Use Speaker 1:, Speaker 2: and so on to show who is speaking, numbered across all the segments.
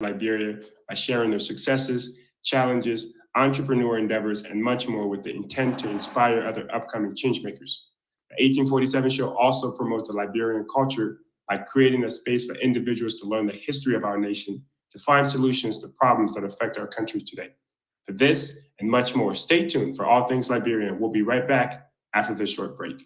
Speaker 1: Liberia by sharing their successes, challenges, entrepreneur endeavors, and much more with the intent to inspire other upcoming changemakers. The 1847 show also promotes the Liberian culture by creating a space for individuals to learn the history of our nation, to find solutions to problems that affect our country today. For this and much more, stay tuned for All Things Liberian. We'll be right back after this short break.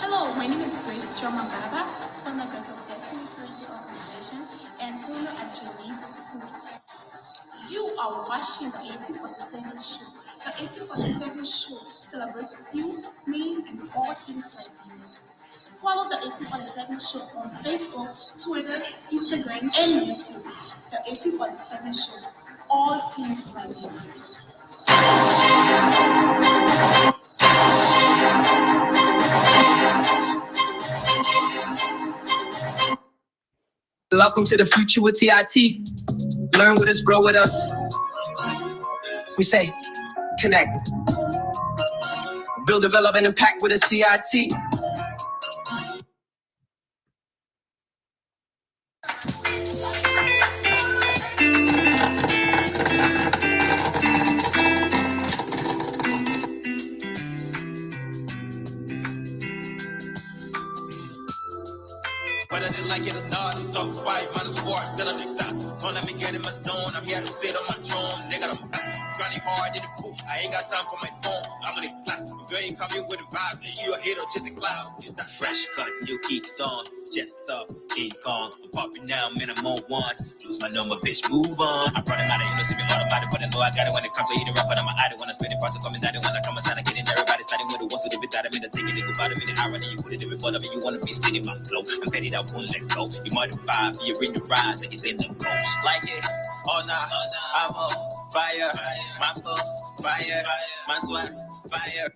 Speaker 2: Hello, my name is Grace Choma Baba, founder of Destiny Currency Organization and owner at Janice Sweets. You are watching the 1847 show. The 1847 show celebrates you, me, and all things like you. Follow the 1847 show on Facebook, Twitter, Instagram, and YouTube. The 1847 show, all things like you.
Speaker 3: Welcome to the future with TIT. Learn with us, grow with us. We say, connect. Build, develop, and impact with a CIT.
Speaker 4: Whether they like it or not, I'm talking 5 minus 4, set up the top. Don't let me get in my zone, I'm here to sit on my throne. Nigga, I'm grinding hard in the booth, I ain't got time for my phone. I'm gonna class, if you ain't coming with the vibes, then you a hit or just a cloud. It's that fresh cut, new kicks on, just up, King Kong. I'm popping now, man, I'm on one. Lose my number, bitch, move on. I brought him out, you know, see me all about it, but I know I got it when it comes to eating rap, but I'm an idol. When I spend it, parts coming down, when I come outside, I get in there, everybody starting with the ones who live without me, the thing is, they go about it, in the irony, you put it in the butt of it, you wanna be steady, my flow. I'm petty, that won't let go. You modify, you're in the rise, like it's in the coach. Like it, oh nah, I'm on fire. My flow, fire. My swag, fire.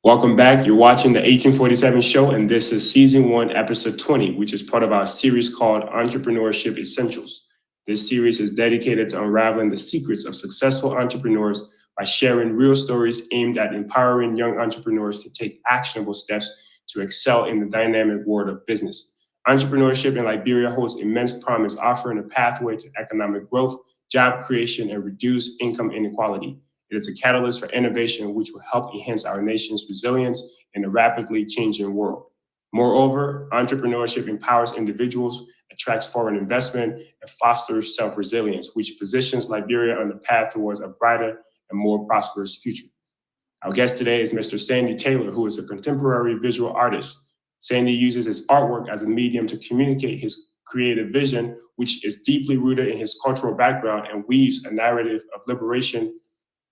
Speaker 1: Welcome back. You're watching the 1847 show, and this is season 1, episode 20, which is part of our series called Entrepreneurship Essentials. This series is dedicated to unraveling the secrets of successful entrepreneurs by sharing real stories aimed at empowering young entrepreneurs to take actionable steps to excel in the dynamic world of business. Entrepreneurship in Liberia holds immense promise, offering a pathway to economic growth, job creation, and reduced income inequality. It is a catalyst for innovation which will help enhance our nation's resilience in a rapidly changing world. Moreover, entrepreneurship empowers individuals, attracts foreign investment, and fosters self-resilience, which positions Liberia on the path towards a brighter and more prosperous future. Our guest today is Mr. Sandy Taylor, who is a contemporary visual artist. Sandy uses his artwork as a medium to communicate his creative vision, which is deeply rooted in his cultural background and weaves a narrative of liberation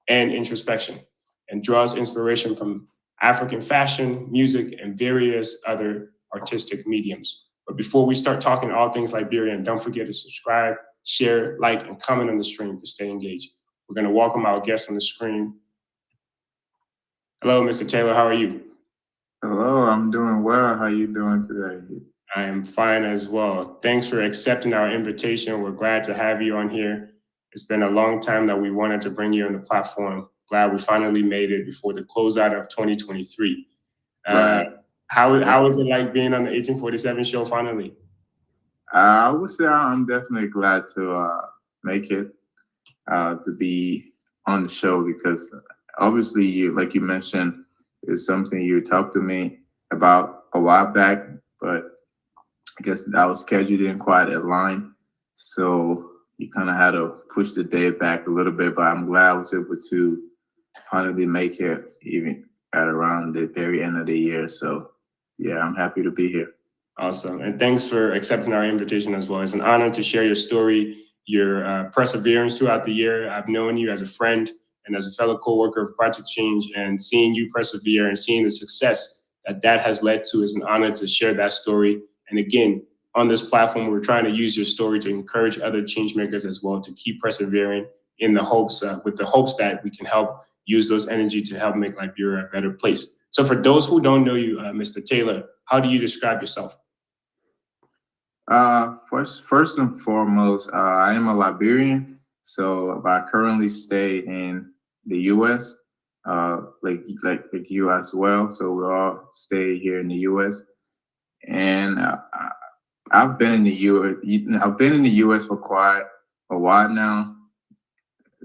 Speaker 1: and introspection, and draws inspiration from African fashion, music, and various other artistic mediums. But before we start talking all things Liberian, don't forget to subscribe, share, like, and comment on the stream to stay engaged. We're going to welcome our guest on the screen. Hello, Mr. Taylor, how are you?
Speaker 5: Hello, I'm doing well. How are you doing today?
Speaker 1: I am fine as well. Thanks for accepting our invitation. We're glad to have you on here. It's been a long time that we wanted to bring you on the platform. Glad we finally made it before the closeout of 2023.
Speaker 5: Right.
Speaker 1: How was it like being on the 1847 show finally?
Speaker 5: I would say I'm definitely glad to make it, to be on the show, because obviously, like you mentioned, It's something you talked to me about a while back, but I guess our schedule didn't quite align. So you kind of had to push the day back a little bit, but I'm glad I was able to finally make it even at around the very end of the year. So yeah, I'm happy to be here.
Speaker 1: Awesome. And thanks for accepting our invitation as well. It's an honor to share your story, your perseverance throughout the year. I've known you as a friend and as a fellow coworker of Project Change, and seeing you persevere and seeing the success that has led to is an honor to share that story. And again, on this platform, we're trying to use your story to encourage other change makers as well to keep persevering in the hopes, with the hopes that we can help use those energy to help make Liberia a better place. So for those who don't know you, Mr. Taylor, how do you describe yourself?
Speaker 5: First and foremost, I am a Liberian, so I currently stay in the U.S. Like you as well. So we all stay here in the U.S. And I've been in the U.S. I've been in the U.S. for quite a while now.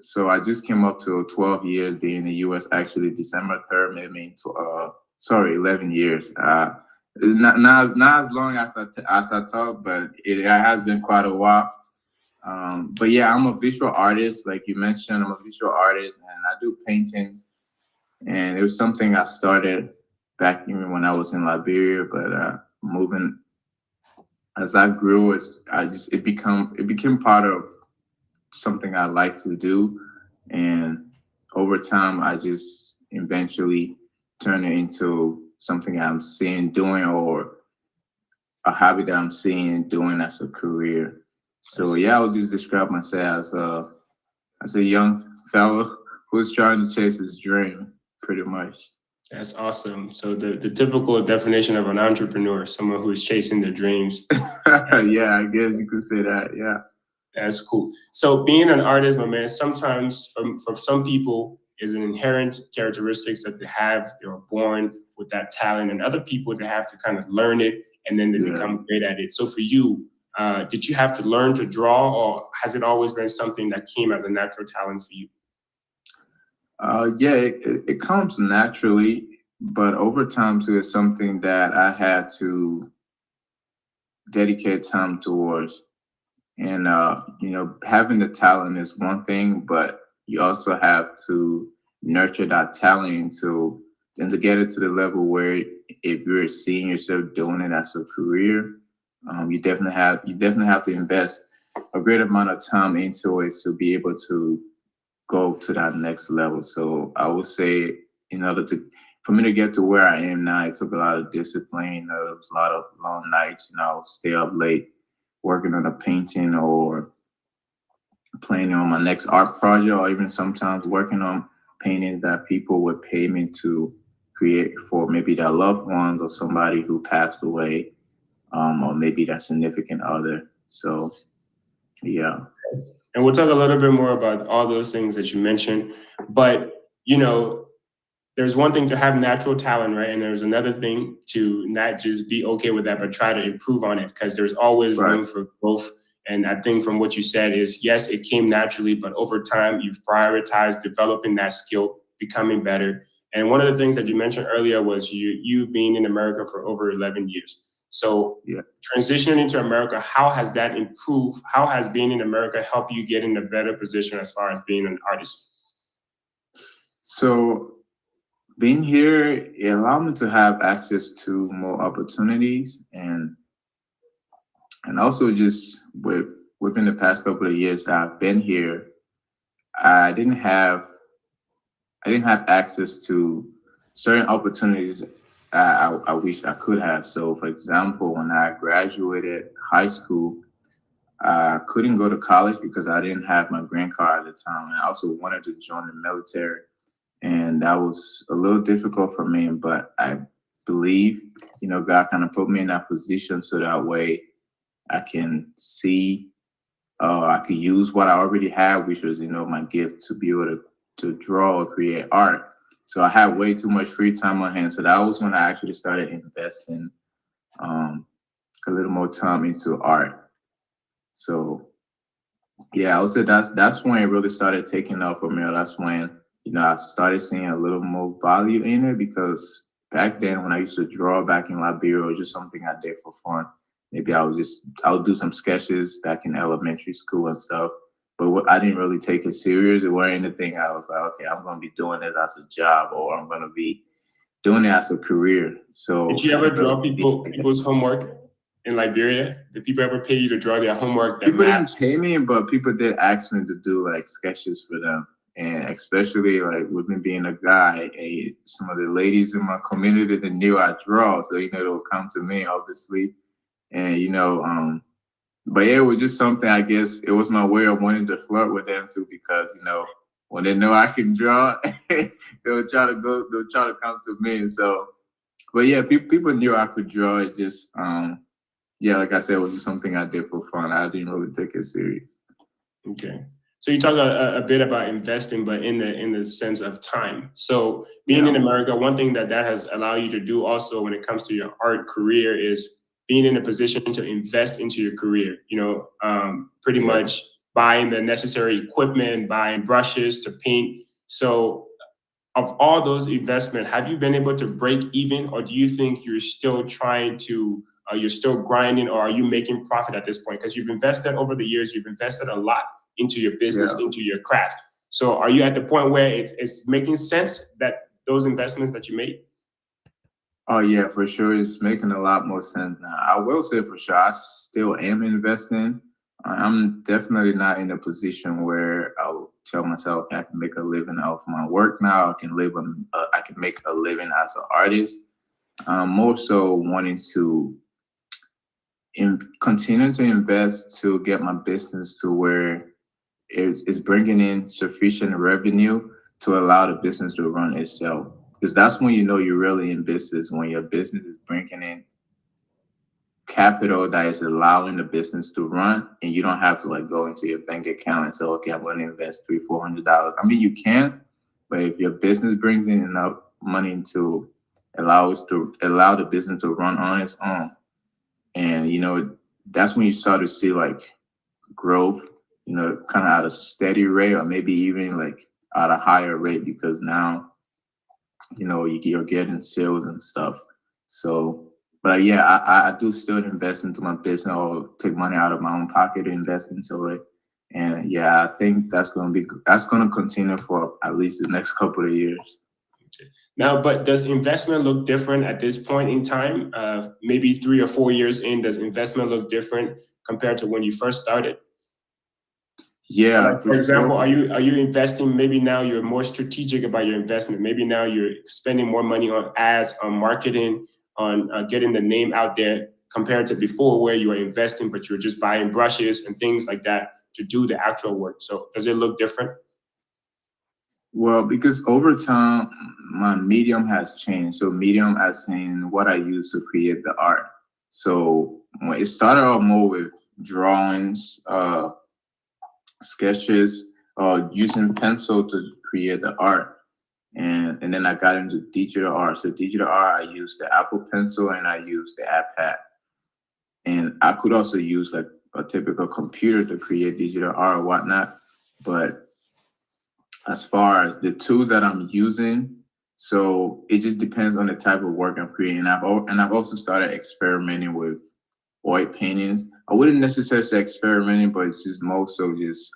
Speaker 5: So I just came up to 12 years being in the U.S. Actually, December 3rd made me 11 years. Not as long as I thought, but it has been quite a while. But yeah, I'm a visual artist, like you mentioned. I'm a visual artist, and I do paintings. And it was something I started back even when I was in Liberia. But moving as I grew, it became part of something I like to do, and over time, I just eventually turned it into something I'm seeing doing, or a hobby that I'm seeing doing as a career. So yeah, I would just describe myself as a young fellow who's trying to chase his dream, pretty much.
Speaker 1: That's awesome. So the typical definition of an entrepreneur, someone who is chasing their dreams.
Speaker 5: Yeah, I guess you could say that. Yeah.
Speaker 1: That's cool. So being an artist, my man, sometimes for some people is an inherent characteristics that they have. They were born with that talent, and other people, they have to kind of learn it and then they become great at it. So for you, did you have to learn to draw, or has it always been something that came as a natural talent for you?
Speaker 5: Yeah, it comes naturally, but over time too, it's something that I had to dedicate time towards. And having the talent is one thing, but you also have to nurture that talent to get it to the level where if you're seeing yourself doing it as a career, you definitely have to invest a great amount of time into it to be able to go to that next level. So I would say, for me to get to where I am now, it took a lot of discipline. There was a lot of long nights. Stay up late working on a painting or planning on my next art project, or even sometimes working on paintings that people would pay me to create for maybe their loved ones or somebody who passed away, or maybe their significant other. So, yeah.
Speaker 1: And we'll talk a little bit more about all those things that you mentioned. But, there's one thing to have natural talent, right? And there's another thing to not just be okay with that, but try to improve on it, because there's always room for growth. And I think from what you said is, yes, it came naturally, but over time, you've prioritized developing that skill, becoming better. And one of the things that you mentioned earlier was you being in America for over 11 years. So transitioning into America, how has that improved? How has being in America helped you get in a better position as far as being an artist?
Speaker 5: So being here, it allowed me to have access to more opportunities, and also just within the past couple of years that I've been here, I didn't have access to certain opportunities I wish I could have. So, for example, when I graduated high school, I couldn't go to college because I didn't have my green card at the time. And I also wanted to join the military, and that was a little difficult for me. But I believe, God kind of put me in that position so that way I can see, I could use what I already had, which was, my gift to be able to draw or create art. So I had way too much free time on hand. So that was when I actually started investing a little more time into art. So yeah, I would say that's when it really started taking off for me. That's when, I started seeing a little more value in it because back then when I used to draw back in Liberia, it was just something I did for fun. Maybe I would do some sketches back in elementary school and stuff. But I didn't really take it serious. It wasn't anything I was like, okay, I'm going to be doing this as a job or I'm going to be doing it as a career. So
Speaker 1: did you ever draw people's homework in Liberia? Did people ever pay you to draw their homework?
Speaker 5: People didn't pay me, but people did ask me to do like sketches for them. And especially like with me being a guy, some of the ladies in my community that knew I draw. So, they would come to me, obviously. And, but yeah, it was just something, I guess, it was my way of wanting to flirt with them too, because, when they know I can draw, they'll try to come to me. And so, but yeah, people knew I could draw. It just, yeah, like I said, it was just something I did for fun. I didn't really take it serious.
Speaker 1: Okay. So you talk a bit about investing, but in the sense of time. So being in America, one thing that has allowed you to do also when it comes to your art career is being in a position to invest into your career. Pretty much buying the necessary equipment, buying brushes to paint. So of all those investments, have you been able to break even, or do you think you're still trying to, you're still grinding, or are you making profit at this point? Because you've invested over the years, you've invested a lot into your business, into your craft. So are you at the point where it's making sense that those investments that you made?
Speaker 5: Oh yeah, for sure. It's making a lot more sense now. I will say for sure, I still am investing. I'm definitely not in a position where I'll tell myself I can make a living off my work now. I can make a living as an artist. I'm more so wanting to continue to invest to get my business to where it's bringing in sufficient revenue to allow the business to run itself. Because that's when you're really in business, when your business is bringing in capital that is allowing the business to run, and you don't have to like go into your bank account and say, okay, I'm going to invest $300-400. I mean, you can, but if your business brings in enough money to allow the business to run on its own, and that's when you start to see like growth, kind of at a steady rate, or maybe even like at a higher rate, because now you're getting sales and stuff. So, but yeah, I do still invest into my business, or take money out of my own pocket to invest into it. And yeah, I think that's going to continue for at least the next couple of years.
Speaker 1: Now, but does investment look different at this point in time? Maybe 3 or 4 years in, does investment look different compared to when you first started?
Speaker 5: Yeah,
Speaker 1: like, for example,
Speaker 5: sure.
Speaker 1: are you investing? Maybe now you're more strategic about your investment. Maybe now you're spending more money on ads, on marketing, on getting the name out there, compared to before where you were investing, but you were just buying brushes and things like that to do the actual work. So does it look different?
Speaker 5: Well, because over time, my medium has changed. So medium as in what I use to create the art. So when it started out more with drawings, sketches, using pencil to create the art. And then I got into digital art. So digital art, I use the Apple Pencil and I use the iPad. And I could also use like a typical computer to create digital art or whatnot. But as far as the tools that I'm using, so it just depends on the type of work I'm creating. I've also started experimenting with oil paintings. I wouldn't necessarily say experimenting, but it's just more so just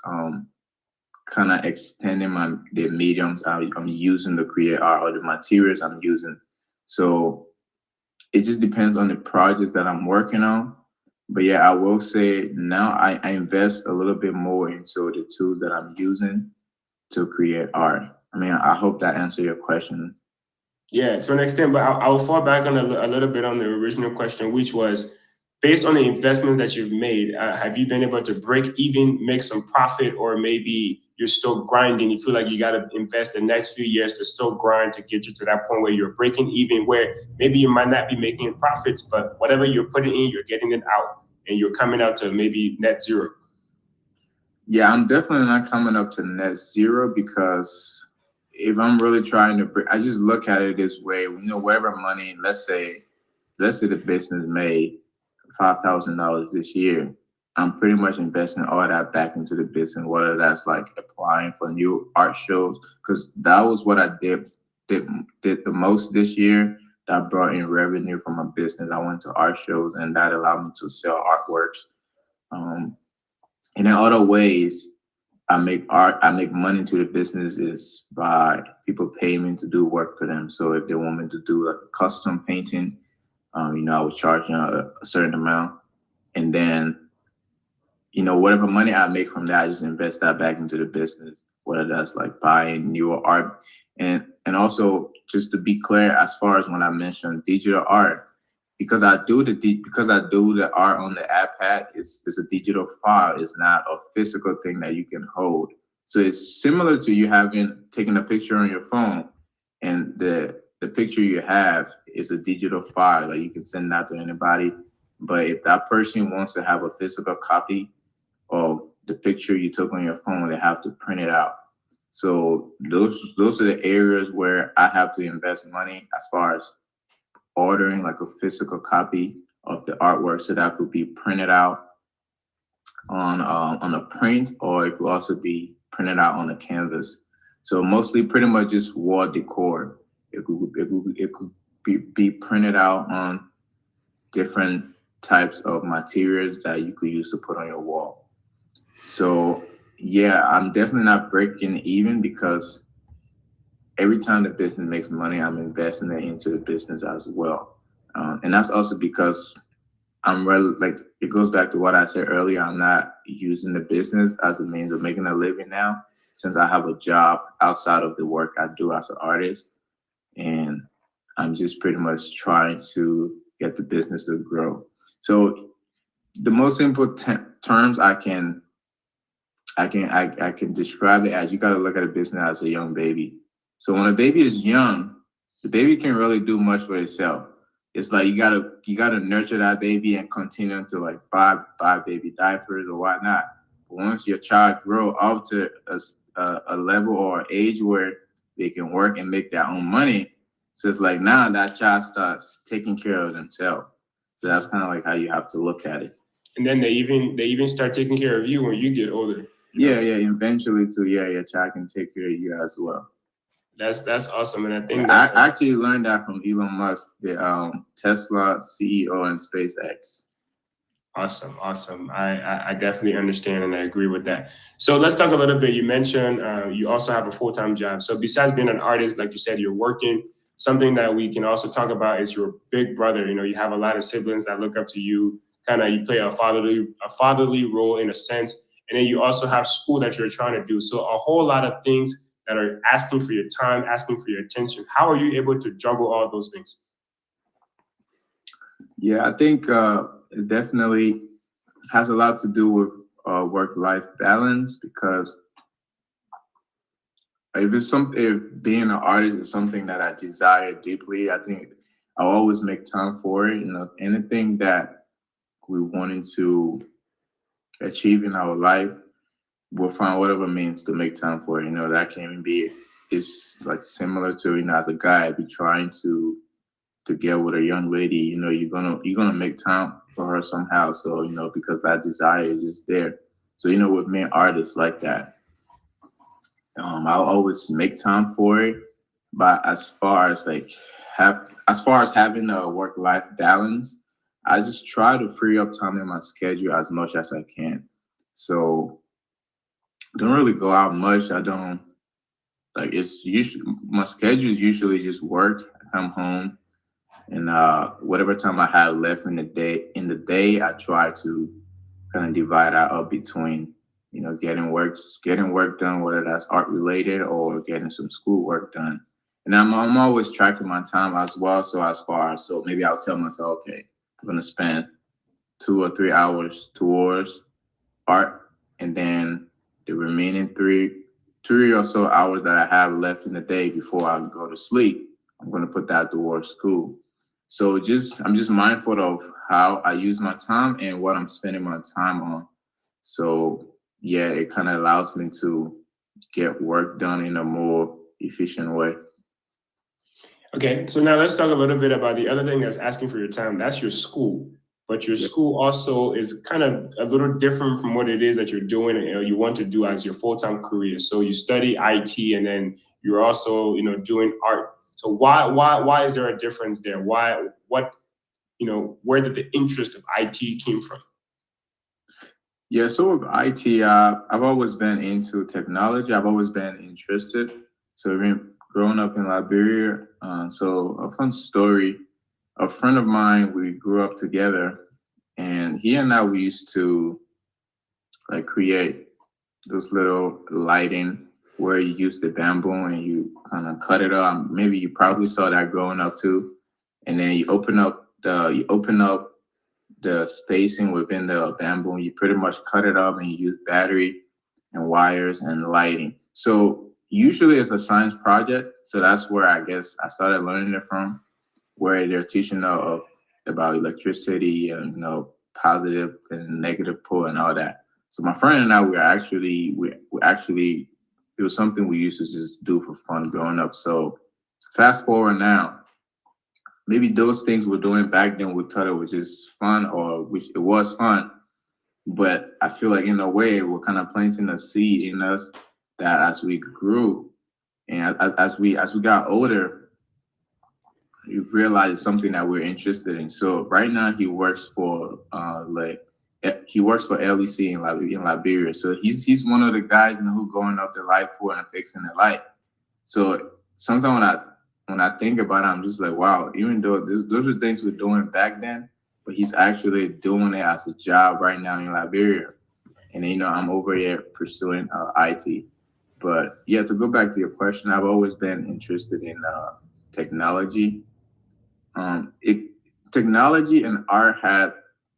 Speaker 5: kind of extending the mediums I'm using to create art, or the materials I'm using. So it just depends on the projects that I'm working on. But yeah, I will say now I invest a little bit more into the tools that I'm using to create art. I mean, I hope that answered your question.
Speaker 1: Yeah, to an extent, but I'll fall back on a little bit on the original question, which was based on the investments that you've made. Have you been able to break even, make some profit, or maybe you're still grinding? You feel like you got to invest the next few years to still grind to get you to that point where you're breaking even, where maybe you might not be making profits, but whatever you're putting in, you're getting it out, and you're coming out to maybe net zero.
Speaker 5: Yeah, I'm definitely not coming up to net zero, because if I'm really trying to, I just look at it this way. Whatever money, let's say the business made $5,000 this year. I'm pretty much investing all that back into the business, whether that's like applying for new art shows, because that was what I did the most this year. That brought in revenue from my business. I went to art shows, and that allowed me to sell artworks. And in other ways, I make money to the business is by people paying me to do work for them. So if they want me to do like a custom painting, I was charging a certain amount, and then whatever money I make from that, I just invest that back into the business, whether that's like buying newer art. And also, just to be clear, as far as when I mentioned digital art, because I do the art on the iPad, it's a digital file. It's not a physical thing that you can hold. So it's similar to you taking a picture on your phone, and the picture you have is a digital file that you can send that to anybody. But if that person wants to have a physical copy of the picture you took on your phone, they have to print it out. So those are the areas where I have to invest money, as far as ordering like a physical copy of the artwork, so that could be printed out on a print, or it could also be printed out on a canvas. So mostly pretty much just wall decor. It could be printed out on different types of materials that you could use to put on your wall. So yeah, I'm definitely not breaking even, because every time the business makes money, I'm investing it into the business as well. And that's also because it goes back to what I said earlier. I'm not using the business as a means of making a living now, since I have a job outside of the work I do as an artist. And I'm just pretty much trying to get the business to grow. So the most simple terms I can describe it as, you got to look at a business as a young baby. So when a baby is young, the baby can really do much for itself. It's like you gotta nurture that baby and continue to like buy baby diapers or whatnot. But once your child grow up to a level or age where they can work and make their own money, so it's like now that child starts taking care of themselves. So that's kind of like how you have to look at it.
Speaker 1: And then they even start taking care of you when you get older.
Speaker 5: Yeah, eventually too. Yeah, your child can take care of you as well.
Speaker 1: That's awesome, and I think
Speaker 5: I actually learned that from Elon Musk, the Tesla CEO and SpaceX.
Speaker 1: Awesome. I definitely understand and I agree with that. So let's talk a little bit. You mentioned you also have a full-time job. So besides being an artist, like you said, you're working. Something that we can also talk about is your big brother. You have a lot of siblings that look up to you. You play a fatherly role in a sense, and then you also have school that you're trying to do. So a whole lot of things that are asking for your time, asking for your attention. How are you able to juggle all those things?
Speaker 5: Yeah, I think it definitely has a lot to do with work-life balance, because if being an artist is something that I desire deeply, I think I'll always make time for it. Anything that we wanted to achieve in our life, we'll find whatever means to make time for it. That can even be, it's like similar to, as a guy, I'd be trying to get with a young lady, you're gonna make time for her somehow. So, because that desire is just there. So, with me, artists like that, I'll always make time for it. But as far as having a work-life balance, I just try to free up time in my schedule as much as I can. So don't really go out much. I don't it's usually, my schedule is usually just work. I come home, and whatever time I have left in the day, I try to kind of divide that up between, getting work done, whether that's art related or getting some school work done. And I'm always tracking my time as well. So maybe I'll tell myself, okay, I'm gonna spend 2 or 3 hours towards art, and then the remaining three or so hours that I have left in the day before I go to sleep, I'm gonna put that towards school. So I'm just mindful of how I use my time and what I'm spending my time on. So yeah, it kind of allows me to get work done in a more efficient way.
Speaker 1: Okay, so now let's talk a little bit about the other thing that's asking for your time. That's your school. but your school also is kind of a little different from what it is that you're doing and you want to do as your full-time career. So you study IT and then you're also, doing art. So why is there a difference there? Where did the interest of IT came from?
Speaker 5: Yeah, so with IT, I've always been into technology. I've always been interested. So growing up in Liberia, so a fun story, a friend of mine, we grew up together, and he and I, we used to like create those little lighting where you use the bamboo and you kind of cut it up. Maybe you probably saw that growing up too. And then you open up the spacing within the bamboo. You pretty much cut it up and you use battery and wires and lighting. So usually it's a science project. So that's where I guess I started learning it from, where they're teaching about electricity and positive and negative pull and all that. So my friend and I we actually it was something we used to just do for fun growing up. So fast forward now, maybe those things we're doing back then we thought it was just fun, or which it was fun, but I feel like in a way we're kind of planting a seed in us that as we grew and as we got older, you realize it's something that we're interested in. So right now he works for LEC in Liberia. So he's one of the guys who going up the light pole and fixing the light. So sometimes when I think about it, I'm just like, wow, even though those are things we're doing back then, but he's actually doing it as a job right now in Liberia. And I'm over here pursuing IT. But yeah, to go back to your question, I've always been interested in technology. Technology and art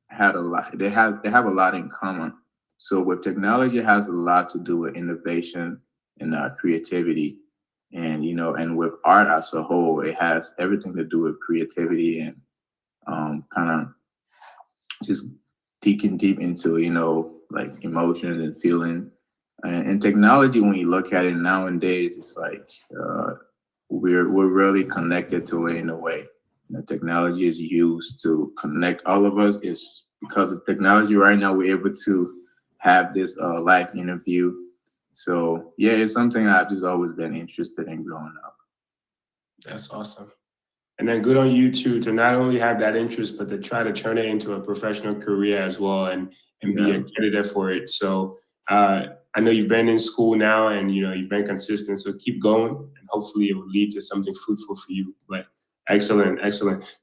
Speaker 5: had a lot. They have a lot in common. So with technology, it has a lot to do with innovation and creativity, and and with art as a whole, it has everything to do with creativity and kind of just digging deep into like emotions and feeling. And technology, when you look at it nowadays, it's like we're really connected to it in a way. Technology is used to connect all of us. It's because of technology right now we're able to have this live interview. So yeah, it's something I've just always been interested in growing up.
Speaker 1: That's awesome. And then good on you too to not only have that interest, but to try to turn it into a professional career as well and be a candidate for it. So I know you've been in school now and you've been consistent. So keep going and hopefully it will lead to something fruitful for you. But excellent.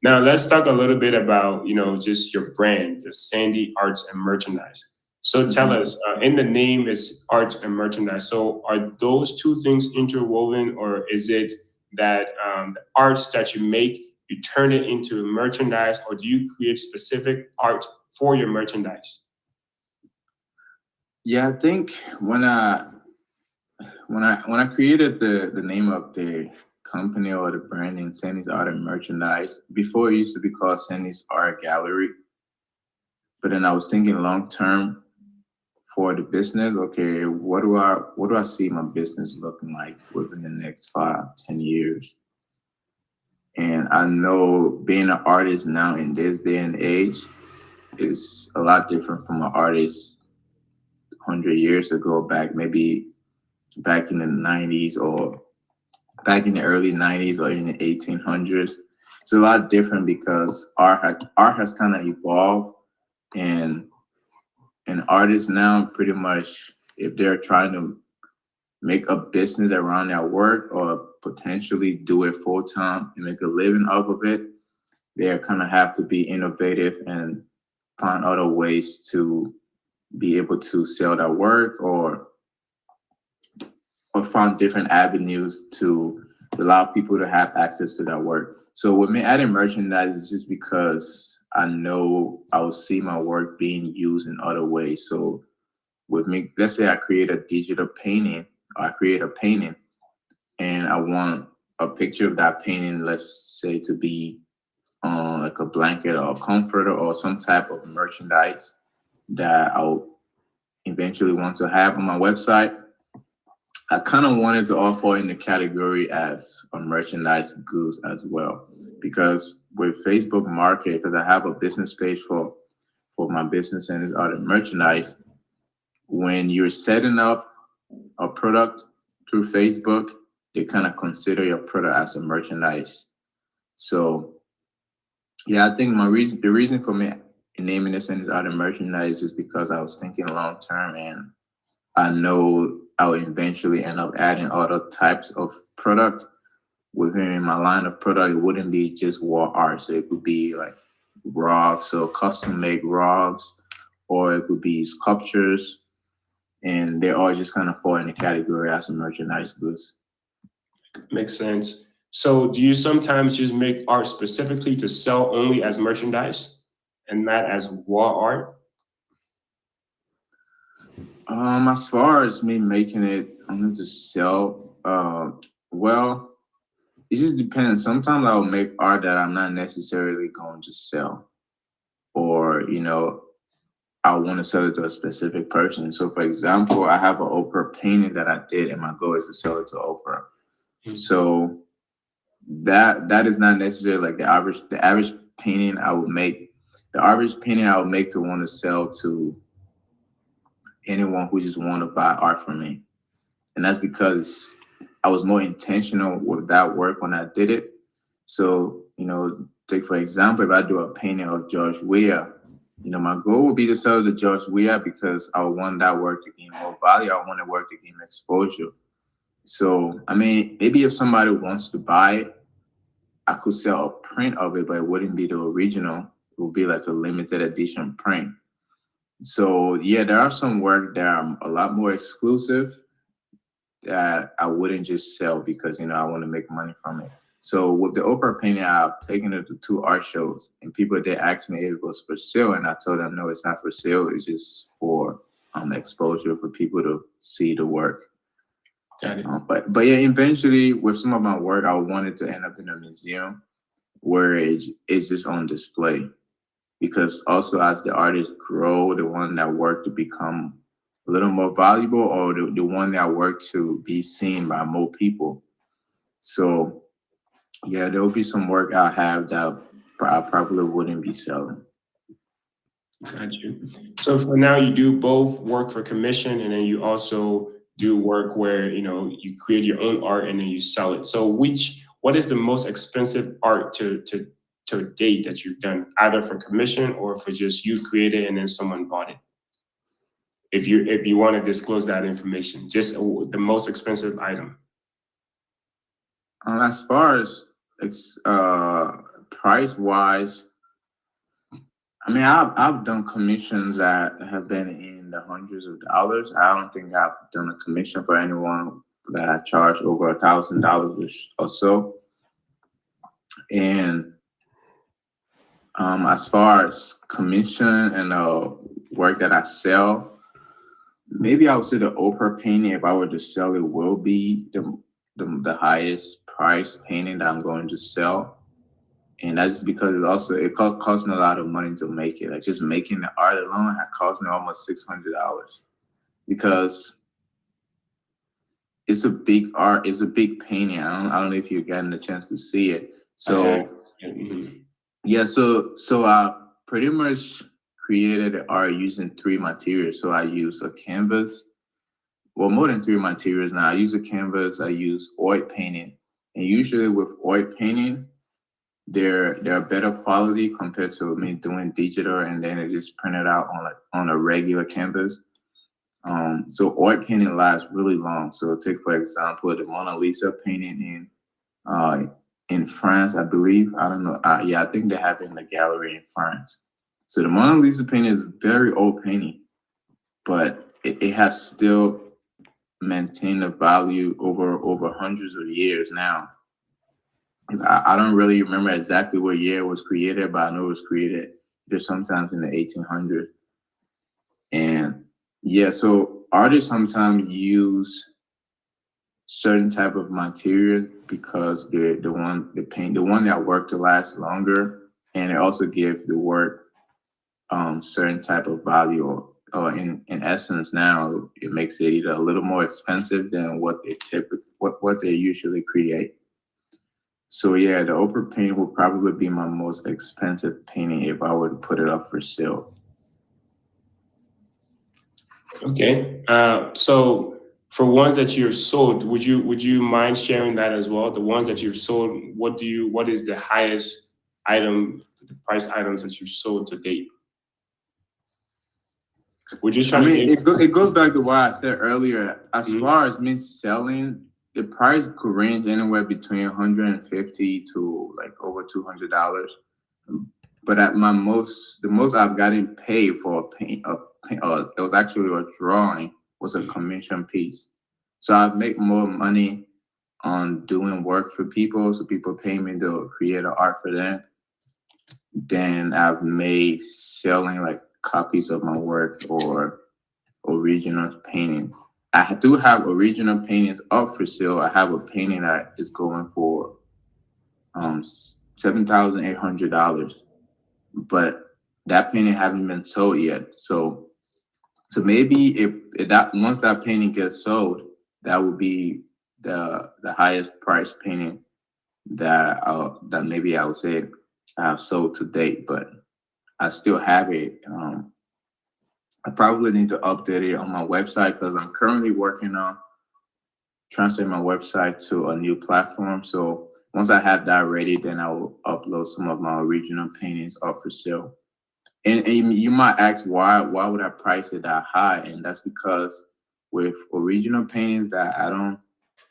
Speaker 1: Now let's talk a little bit about just your brand, the Sandy Arts and Merchandise. So tell us, in the name is arts and merchandise. So are those two things interwoven, or is it that the arts that you make, you turn it into merchandise, or do you create specific art for your merchandise?
Speaker 5: Yeah, I think when I created the name of the company or the brand in Sandy's Art and Merchandise, before it used to be called Sandy's Art Gallery, but then I was thinking long term for the business. Okay, what do I see my business looking like within the next 5-10 years? And I know being an artist now in this day and age is a lot different from an artist 100 years ago, maybe back in the 90s or back in the early 90s or in the 1800s. It's a lot different because art has kind of evolved, and artists now pretty much, if they're trying to make a business around their work or potentially do it full time and make a living off of it, they kind of have to be innovative and find other ways to be able to sell their work or find different avenues to allow people to have access to their work. So with me adding merchandise is just because I know I will see my work being used in other ways. So with me, let's say I create a digital painting, or I create a painting and I want a picture of that painting, let's say to be like a blanket or a comforter or some type of merchandise that I'll eventually want to have on my website. I kind of wanted to offer in the category as a merchandise goods as well, because with Facebook Market, because I have a business page for my business and it's art and merchandise. When you're setting up a product through Facebook, they kind of consider your product as a merchandise. So yeah, I think the reason for me naming this and art and merchandise is because I was thinking long term, and I know I will eventually end up adding other types of product within my line of product. It wouldn't be just wall art, so it would be like rugs, so custom made rugs, or it would be sculptures, and they all just kind of fall in the category as a merchandise goods.
Speaker 1: Makes sense. So do you sometimes just make art specifically to sell only as merchandise and not as wall art?
Speaker 5: As far as me making it only to sell, well, it just depends. Sometimes I will make art that I'm not necessarily going to sell, or I want to sell it to a specific person. So, for example, I have an Oprah painting that I did, and my goal is to sell it to Oprah. So that is not necessarily like the average painting I would make. The average painting I would make to want to sell to anyone who just want to buy art from me, and that's because I was more intentional with that work when I did it. So take for example, if I do a painting of George Weah, my goal would be to sell to George Weah because I want that work to gain more value. I want the work to gain exposure. So, I mean, maybe if somebody wants to buy it, I could sell a print of it, but it wouldn't be the original. It would be like a limited edition print. So, yeah, there are some work that are a lot more exclusive that I wouldn't just sell because, I want to make money from it. So with the Oprah painting, I've taken it to 2 art shows, and people did ask me if it was for sale, and I told them, no, it's not for sale. It's just for exposure for people to see the work.
Speaker 1: Got it.
Speaker 5: But yeah, eventually with some of my work, I wanted to end up in a museum where it's just on display, because also as the artists grow, the one that work to become a little more valuable, or the one that work to be seen by more people. So yeah, there will be some work I have that I probably wouldn't be selling.
Speaker 1: Got you. So for now, you do both work for commission, and then you also do work where you create your own art and then you sell it. So what is the most expensive art to date that you've done, either for commission or for just you created and then someone bought it? If you want to disclose that information, just the most expensive item.
Speaker 5: As far as price wise, I mean, I've done commissions that have been in the hundreds of dollars. I don't think I've done a commission for anyone that I charge over $1,000 or so. And as far as commission and work that I sell, maybe I would say the Oprah painting, if I were to sell it, will be the highest price painting that I'm going to sell. And that's just because it cost me a lot of money to make it. Like just making the art alone had cost me almost $600, because it's a big art. It's a big painting. I don't know if you're getting a chance to see it. So yeah, so I pretty much created the art using 3 materials. So I use a canvas. Well, more than 3 materials now. I use a canvas. I use oil painting, and usually with oil painting, they're better quality compared to me doing digital and then it just printed out on a regular canvas. So oil painting lasts really long. So take for example the Mona Lisa painting in France, I believe. I don't know. I think they have it in the gallery in France. So the Mona Lisa painting is a very old painting, but it has still maintained a value over hundreds of years now. I don't really remember exactly what year it was created, but I know it was created just sometimes in the 1800s. And yeah, so artists sometimes use certain type of materials because they're the one that work to last longer, and it also give the work certain type of value. Or in essence, now it makes it either a little more expensive than what they usually create. So yeah, the Oprah painting would probably be my most expensive painting if I were to put it up for sale.
Speaker 1: Okay. So for ones that you've sold, would you mind sharing that as well? The ones that you've sold, what is the highest item, the price items that you've sold to date? We're just
Speaker 5: I
Speaker 1: trying to
Speaker 5: mean,
Speaker 1: get.
Speaker 5: it goes back to what I said earlier. As
Speaker 1: Mhm.
Speaker 5: far as me selling, the price could range anywhere between 150 to like over $200. But at the most I've gotten paid for it was actually a drawing, was a commission piece. So I make more money on doing work for people, so people pay me to create an art for them, than I've made selling like copies of my work or original paintings. I do have original paintings up for sale. I have a painting that is going for $7,800, but that painting haven't been sold yet. So maybe if that once that painting gets sold, that would be the highest price painting that maybe I would say I have sold to date. But I still have it. I probably need to update it on my website because I'm currently working on transferring my website to a new platform. So once I have that ready, then I will upload some of my original paintings up for sale. And you might ask why would I price it that high? And that's because with original paintings that I don't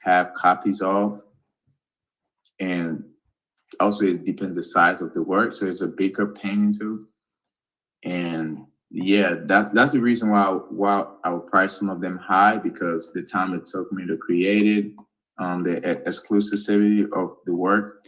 Speaker 5: have copies of, and also it depends the size of the work. So it's a bigger painting too. And yeah, that's the reason why I would price some of them high, because the time it took me to create it, the exclusivity of the work,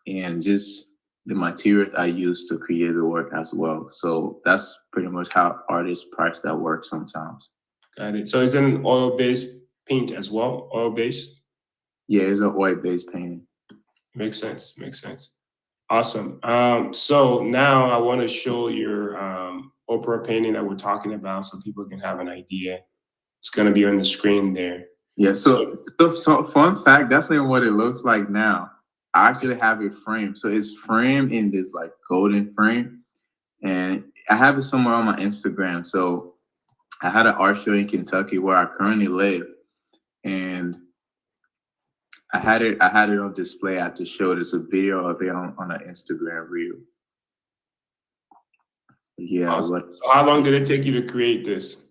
Speaker 5: and just the material I use to create the work as well. So that's pretty much how artists price that work sometimes.
Speaker 1: Got it. So it's an oil-based paint as well, oil-based?
Speaker 5: Yeah, it's an oil-based painting.
Speaker 1: Makes sense. Makes sense. Awesome. So now I want to show your Oprah painting that we're talking about so people can have an idea. It's going to be on the screen there.
Speaker 5: Yeah, so fun fact, that's not even what it looks like now. I actually have it framed. So it's framed in this like golden frame. And I have it somewhere on my Instagram. So I had an art show in Kentucky where I currently live. And I had it on display at the show. There's a video of it on an Instagram reel. Yeah,
Speaker 1: Awesome.
Speaker 5: but
Speaker 1: So how long did it take you to create this?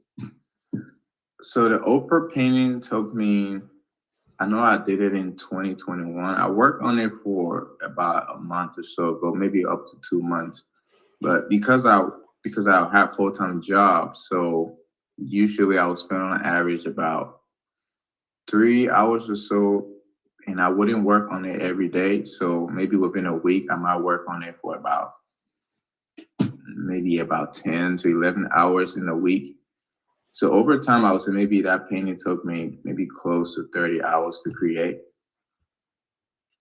Speaker 5: so the Oprah painting took me, I know I did it in 2021. I worked on it for about a month or so ago, maybe up to 2 months. But because I have full-time job, so usually I would spend on average about 3 hours or so, and I wouldn't work on it every day. So maybe within a week, I might work on it for about 10 to 11 hours in a week. So over time, I would say maybe that painting took me maybe close to 30 hours to create.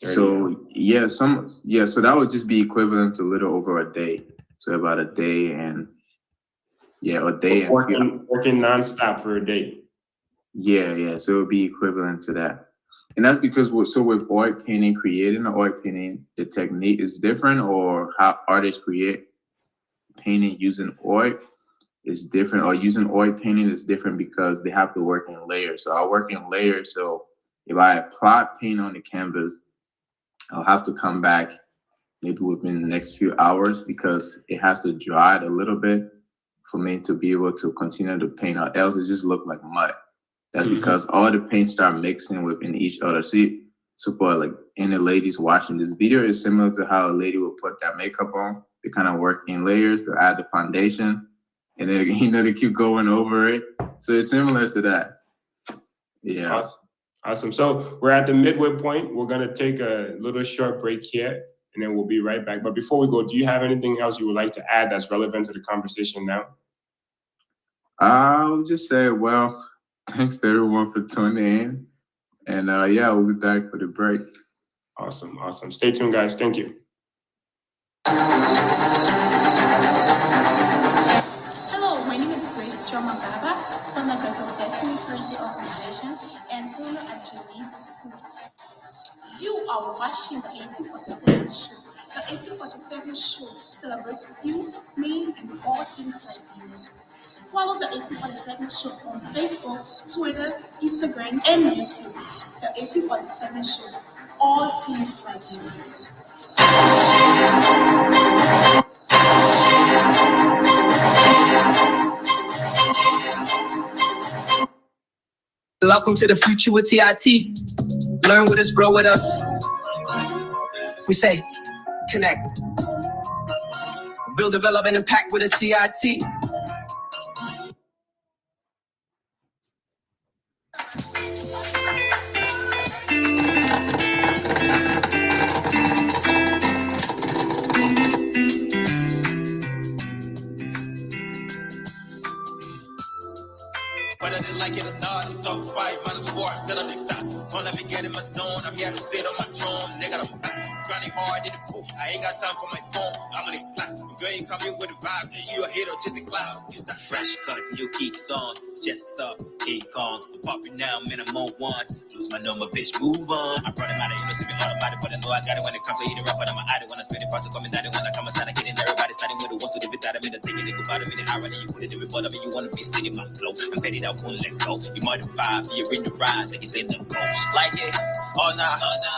Speaker 1: 30
Speaker 5: So yeah, so that would just be equivalent to a little over a day. So about a day and a day and
Speaker 1: working nonstop for a day.
Speaker 5: Yeah. So it would be equivalent to that. And that's because with oil painting, creating an oil painting, the technique is different, or how artists create painting using oil is different, or using oil painting is different because they have to work in layers. So I work in layers. So if I apply paint on the canvas, I'll have to come back maybe within the next few hours because it has to dry it a little bit for me to be able to continue to paint, or else it just look like mud. That's because all the paint start mixing within each other. See, so for like any ladies watching this video, is similar to how a lady will put that makeup on. They kind of work in layers to add the foundation, and then they keep going over it. So it's similar to that. Yeah.
Speaker 1: Awesome. So we're at the midway point. We're gonna take a little short break here, and then we'll be right back. But before we go, do you have anything else you would like to add that's relevant to the conversation now?
Speaker 5: I'll just say, well, thanks to everyone for tuning in. And we'll be back for the break.
Speaker 1: Awesome. Stay tuned, guys. Thank you.
Speaker 2: Hello, my name is Grace Baba, founder of Destiny Crazy Organization and owner at Julie's Sweets. You are watching the 1847 show. The 1847 show celebrates you, me, and all things Liberian. Follow the 1847 Show on Facebook, Twitter, Instagram, and YouTube. The 1847 Show. All things like you.
Speaker 3: Welcome to the future with TIT. Learn with us, grow with us. We say, connect. Build, develop, and impact with a TIT.
Speaker 4: Whether they like it or not, I'm top 5 minus 4, set up the top. Don't let me get in my zone, I'm here to sit on my throne. Nigga, I'm grinding hard in the booth, I ain't got time for my phone. I'm on the clock, if you ain't coming with the vibe, then you a hero, chasing cloud. It's that fresh cut, new geeks on, just up, King Kong. I'm popping now, man, I'm on one. Lose my number, bitch, move on. I brought him out of innocent, automatic, but I know I got it when it comes to eating rap, but I'm an idol. When I spend it, parcel coming down, when I come outside, I get in everybody starting with the ones who did it, I mean, the thing is, it go about a minute, irony, you put it in, but I mean, you want to be steady, my flow. I'm petty, that won't let go. You modify, you're in the rise, like it's in the coach. Like it, oh nah,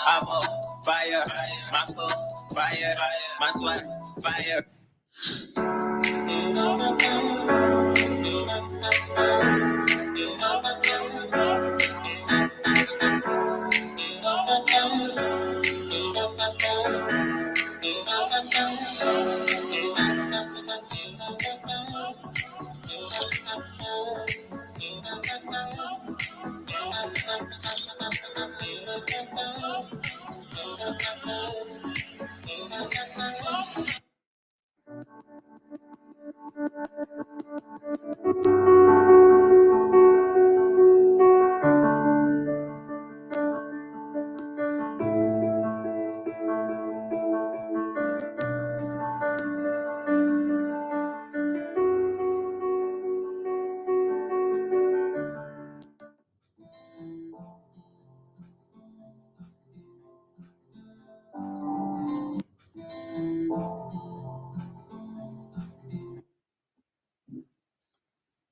Speaker 4: I'm on fire. My flow, fire. My swag, fire.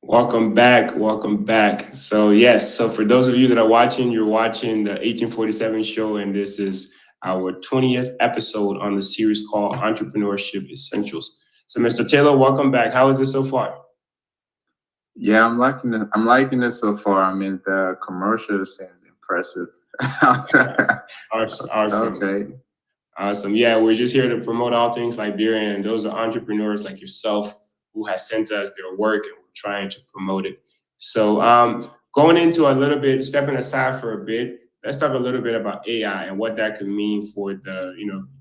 Speaker 1: Welcome back. Welcome back. So yes, so for those of you that are watching, you're watching the 1847 show, and this is our 20th episode on the series called Entrepreneurship Essentials. So Mr. Taylor, welcome back. How is this so far?
Speaker 5: Yeah, I'm liking it. I'm liking it so far. I mean, the commercial seems impressive.
Speaker 1: Awesome.
Speaker 5: Okay.
Speaker 1: Awesome. Yeah, we're just here to promote all things Liberian, and those are entrepreneurs like yourself who has sent us their work, and we're trying to promote it. So going into a little bit, stepping aside for a bit, let's talk a little bit about AI and what that could mean for the,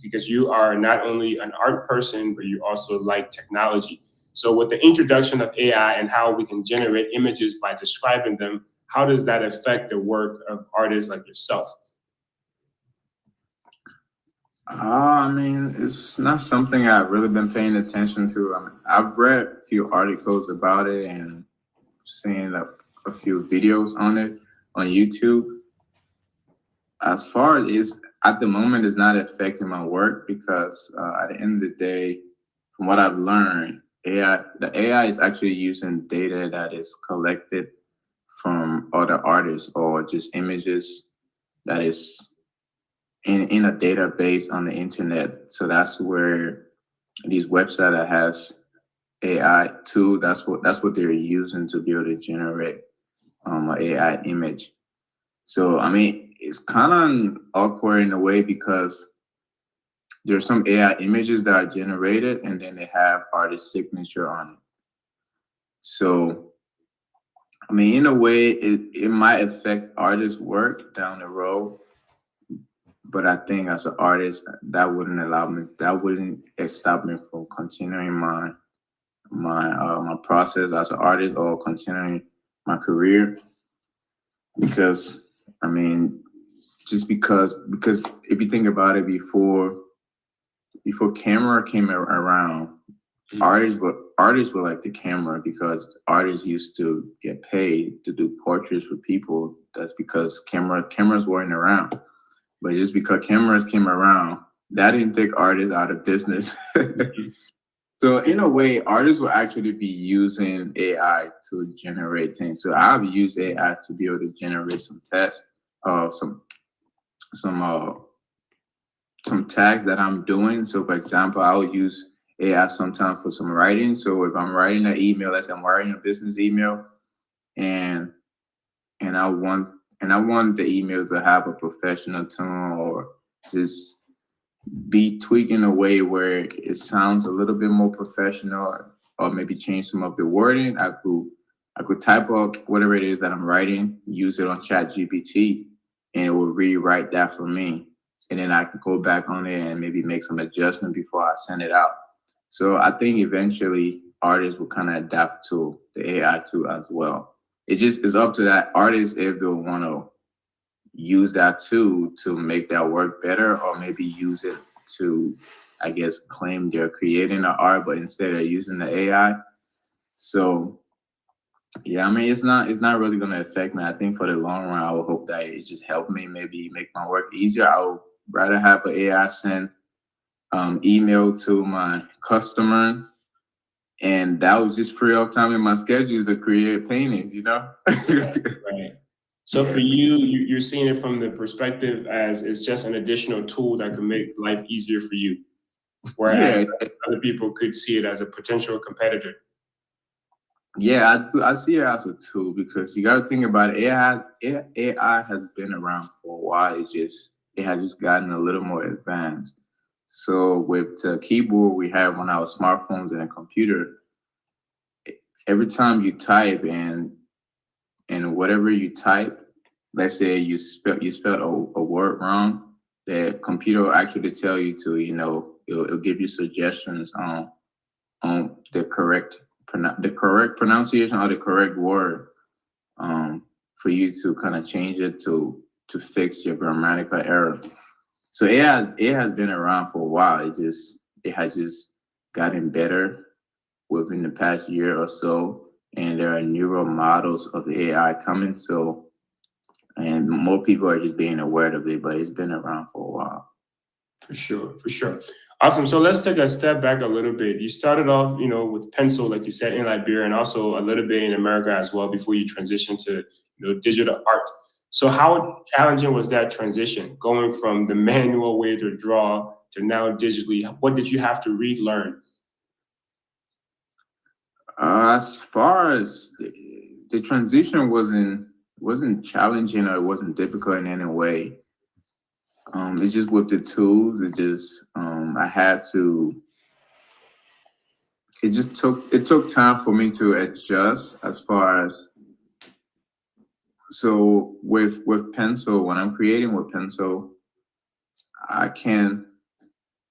Speaker 1: because you are not only an art person, but you also like technology. So with the introduction of AI and how we can generate images by describing them, how does that affect the work of artists like yourself?
Speaker 5: I mean, it's not something I've really been paying attention to. I mean, I've read a few articles about it and seen a few videos on it on YouTube. As far as it's at the moment, it's not affecting my work because at the end of the day, from what I've learned, the AI is actually using data that is collected from other artists or just images that is in a database on the internet. So that's where these websites that has AI too, that's what they're using to be able to generate an AI image. So I mean, it's kind of awkward in a way because there's some AI images that are generated and then they have artist signature on it. So I mean, in a way, it might affect artists' work down the road. But I think as an artist, that wouldn't stop me from continuing my process as an artist or continuing my career. Because I mean, just because if you think about it, before camera came around, artists were like the camera because artists used to get paid to do portraits for people. That's because cameras weren't around. But just because cameras came around, that didn't take artists out of business. So in a way, artists will actually be using AI to generate things. So I've used AI to be able to generate some text, some some uh, some tags that I'm doing. So for example, I will use AI sometimes for some writing. So if I'm writing an email, let's say I'm writing a business email, and and I want I want the email to have a professional tone, or just be tweaked in a way where it sounds a little bit more professional, or maybe change some of the wording. I could type up whatever it is that I'm writing, use it on Chat GPT, and it will rewrite that for me. And then I can go back on it and maybe make some adjustment before I send it out. So I think eventually artists will kind of adapt to the AI too as well. It just is up to that artist if they'll want to use that tool to make that work better, or maybe use it to, I guess, claim they're creating the art, but instead of using the AI. So yeah, I mean, it's not really gonna affect me. I think for the long run, I would hope that it just help me maybe make my work easier. I would rather have an AI send email to my customers, and that was just free up time in my schedules to create paintings, you know?
Speaker 1: Right. So for you're seeing it from the perspective as it's just an additional tool that can make life easier for you, whereas
Speaker 5: Yeah,
Speaker 1: other people could see it as a potential competitor.
Speaker 5: yeah, I see it as a tool, because you got to think about it. AI has been around for a while. It has just gotten a little more advanced. So with the keyboard we have on our smartphones and a computer, every time you type, and whatever you type, let's say you spelled a word wrong, the computer will actually tell you to, it'll give you suggestions on the correct pronunciation or the correct word, for you to kind of change it to fix your grammatical error. So it has been around for a while. It has just gotten better within the past year or so, and there are newer models of the AI coming. So, and more people are just being aware of it, but it's been around for a while.
Speaker 1: For sure, for sure. Awesome. So let's take a step back a little bit. You started off, with pencil, like you said, in Liberia, and also a little bit in America as well before you transitioned to, digital art. So how challenging was that transition, going from the manual way to draw to now digitally? What did you have to relearn?
Speaker 5: As far as the transition wasn't challenging, or it wasn't difficult in any way. It's just with the tools. It just I had to. It took time for me to adjust. As far as, so with pencil, when I'm creating with pencil, I can.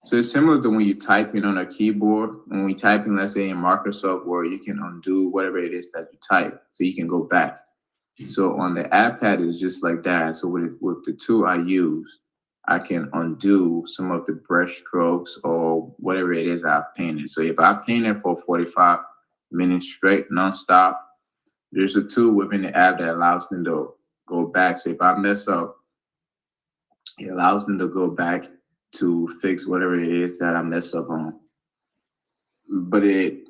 Speaker 5: So it's similar to when you type in on a keyboard. When we type in, let's say in Microsoft Word, you can undo whatever it is that you type, so you can go back. So on the iPad, it's just like that. So with the tool I use, I can undo some of the brush strokes or whatever it is I've painted. So if I painted for 45 minutes straight, nonstop, there's a tool within the app that allows me to go back. So if I mess up, it allows me to go back to fix whatever it is that I messed up on. But the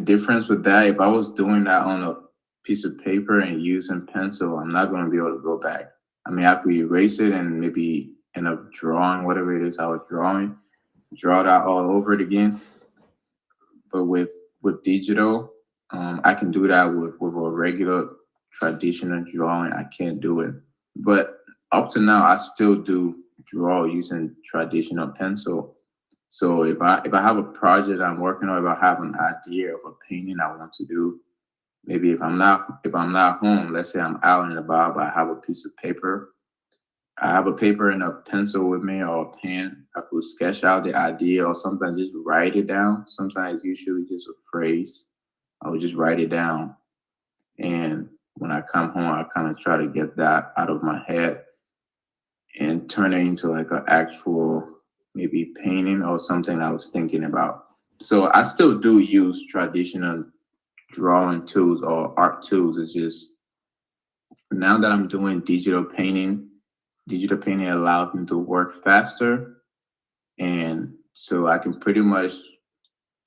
Speaker 5: difference with that, if I was doing that on a piece of paper and using pencil, I'm not going to be able to go back. I mean, I could erase it and maybe end up drawing whatever it is I was drawing, draw that all over it again. But with digital, I can do that with a regular traditional drawing. I can't do it. But up to now, I still do draw using traditional pencil. So if I have a project I'm working on, if I have an idea of a painting I want to do, maybe if I'm not home, let's say I'm out and about, but I have a piece of paper. I have a paper and a pencil with me, or a pen. I could sketch out the idea, or sometimes just write it down. Sometimes usually just a phrase. I would just write it down. And when I come home, I kind of try to get that out of my head and turn it into like an actual maybe painting or something I was thinking about. So I still do use traditional drawing tools or art tools. It's just now that I'm doing digital painting allows me to work faster. And so I can pretty much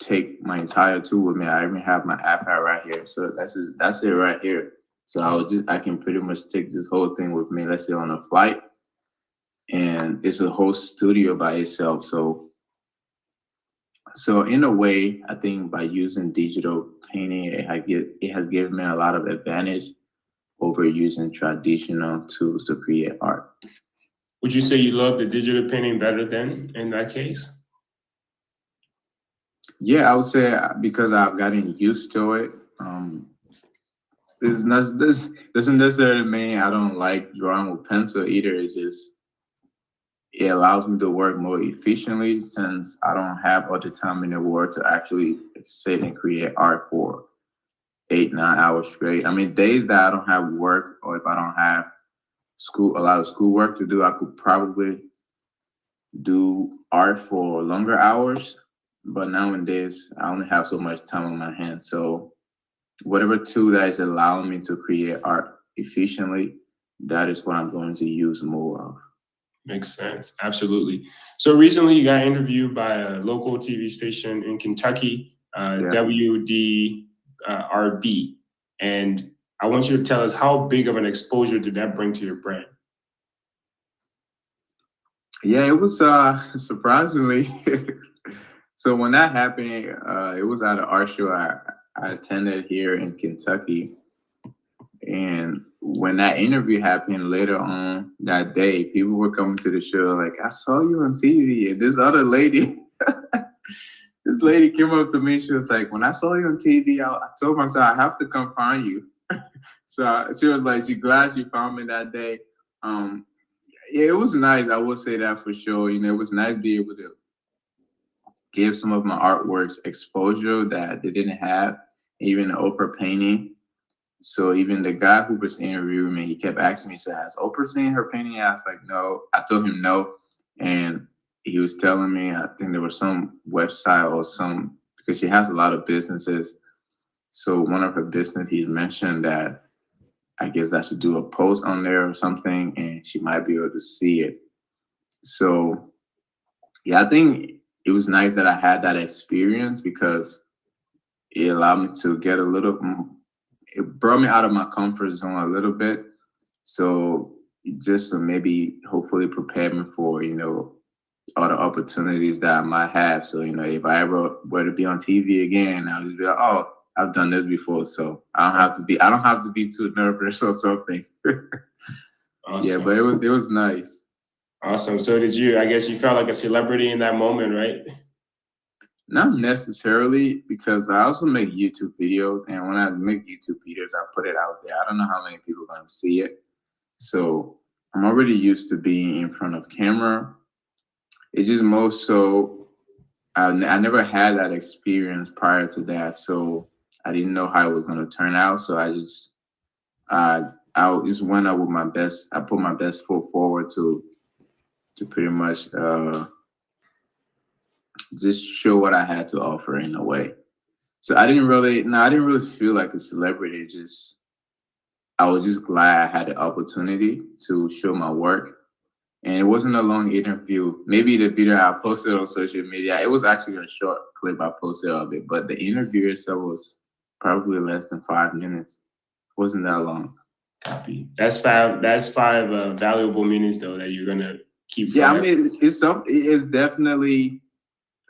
Speaker 5: take my entire tool with me. I even have my iPad right here. So that's it right here. So I can pretty much take this whole thing with me, let's say on a flight. And it's a whole studio by itself. So in a way, I think by using digital painting, it has given me a lot of advantage over using traditional tools to create art.
Speaker 1: Would you say you love the digital painting better than in that case?
Speaker 5: Yeah, I would say because I've gotten used to it. This doesn't necessarily mean I don't like drawing with pencil either. It's just it allows me to work more efficiently since I don't have all the time in the world to actually sit and create art for 8-9 hours straight. I mean, days that I don't have work or if I don't have a lot of schoolwork to do, I could probably do art for longer hours. But nowadays, I only have so much time on my hands. So whatever tool that is allowing me to create art efficiently, that is what I'm going to use more of.
Speaker 1: Makes sense. Absolutely. So recently you got interviewed by a local TV station in Kentucky, WDRB. And I want you to tell us how big of an exposure did that bring to your brand?
Speaker 5: Yeah, it was surprisingly. So when that happened, it was at an art show I attended here in Kentucky. And when that interview happened later on that day, people were coming to the show like, I saw you on TV. And this other lady, this lady came up to me. She was like, when I saw you on TV, I told myself I have to come find you. So she was like, she's glad she found me that day. Yeah, it was nice. I will say that for sure. You know, it was nice to be able to give some of my artworks exposure that they didn't have, even the Oprah painting. So even the guy who was interviewing me, he kept asking me, so has Oprah seen her painting? I was like, no. I told him no. And he was telling me, I think there was some website or because she has a lot of businesses. So one of her business, he mentioned that I guess I should do a post on there or something, and she might be able to see it. So yeah, I think it was nice that I had that experience because it allowed me to get it brought me out of my comfort zone a little bit. So just to maybe hopefully prepare me for, all the opportunities that I might have. So, if I ever were to be on TV again, I'll just be like, oh, I've done this before. So I don't have to be too nervous or something.
Speaker 1: Awesome.
Speaker 5: Yeah, but it was nice.
Speaker 1: Awesome. So I guess you felt like a celebrity in that moment, right?
Speaker 5: Not necessarily, because I also make YouTube videos, and when I make YouTube videos, I put it out there. I don't know how many people are going to see it. So I'm already used to being in front of camera. It's just more so I never had that experience prior to that, so I didn't know how it was going to turn out. So I just went up with my best. I put my best foot forward to pretty much just show what I had to offer in a way. So I didn't really feel like a celebrity. I was just glad I had the opportunity to show my work. And it wasn't a long interview. Maybe the video I posted on social media, it was actually a short clip I posted of it, but the interview itself was probably less than 5 minutes. It wasn't that long.
Speaker 1: Copy. That's five valuable minutes though that you're gonna keep.
Speaker 5: Yeah, I mean, it's definitely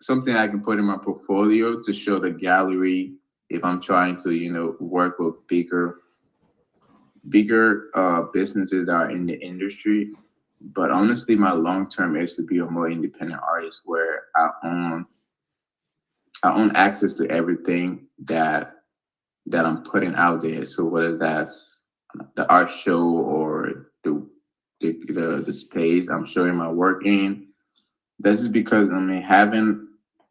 Speaker 5: something I can put in my portfolio to show the gallery if I'm trying to, work with bigger businesses that are in the industry. But honestly, my long-term is to be a more independent artist where I own access to everything that I'm putting out there. So whether that's the art show or the space I'm showing my work in, that's just because having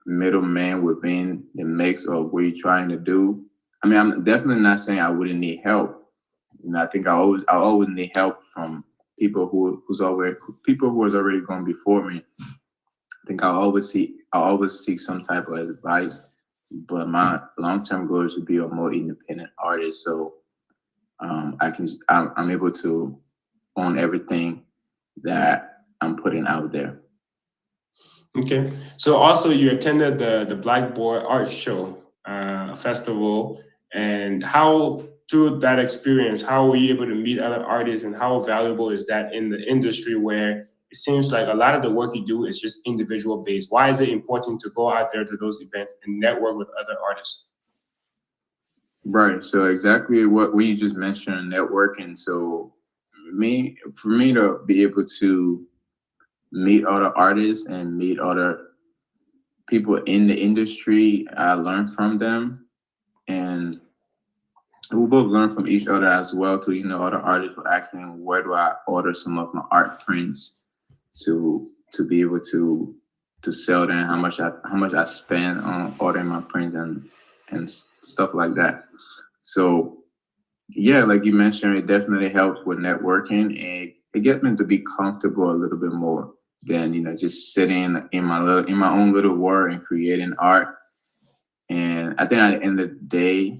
Speaker 5: middleman within the mix of what you're trying to do. I mean, I'm definitely not saying I wouldn't need help. I think I always need help from people who was already gone before me. I think I always seek some type of advice, but my long-term goal is to be a more independent artist. So I'm able to own everything that I'm putting out there.
Speaker 1: Okay. So also you attended the Blackboard Art Show festival, and how through that experience, how were you able to meet other artists, and how valuable is that in the industry where it seems like a lot of the work you do is just individual based? Why is it important to go out there to those events and network with other artists?
Speaker 5: Right. So exactly what we just mentioned, networking. So for me to be able to meet other artists and meet other people in the industry, I learn from them, and we both learn from each other as well. To other artists will ask me where do I order some of my art prints to be able to sell them, how much I spend on ordering my prints and stuff like that. So yeah, like you mentioned, it definitely helps with networking, and it gets me to be comfortable a little bit more than just sitting in my own little world and creating art. And I think at the end of the day,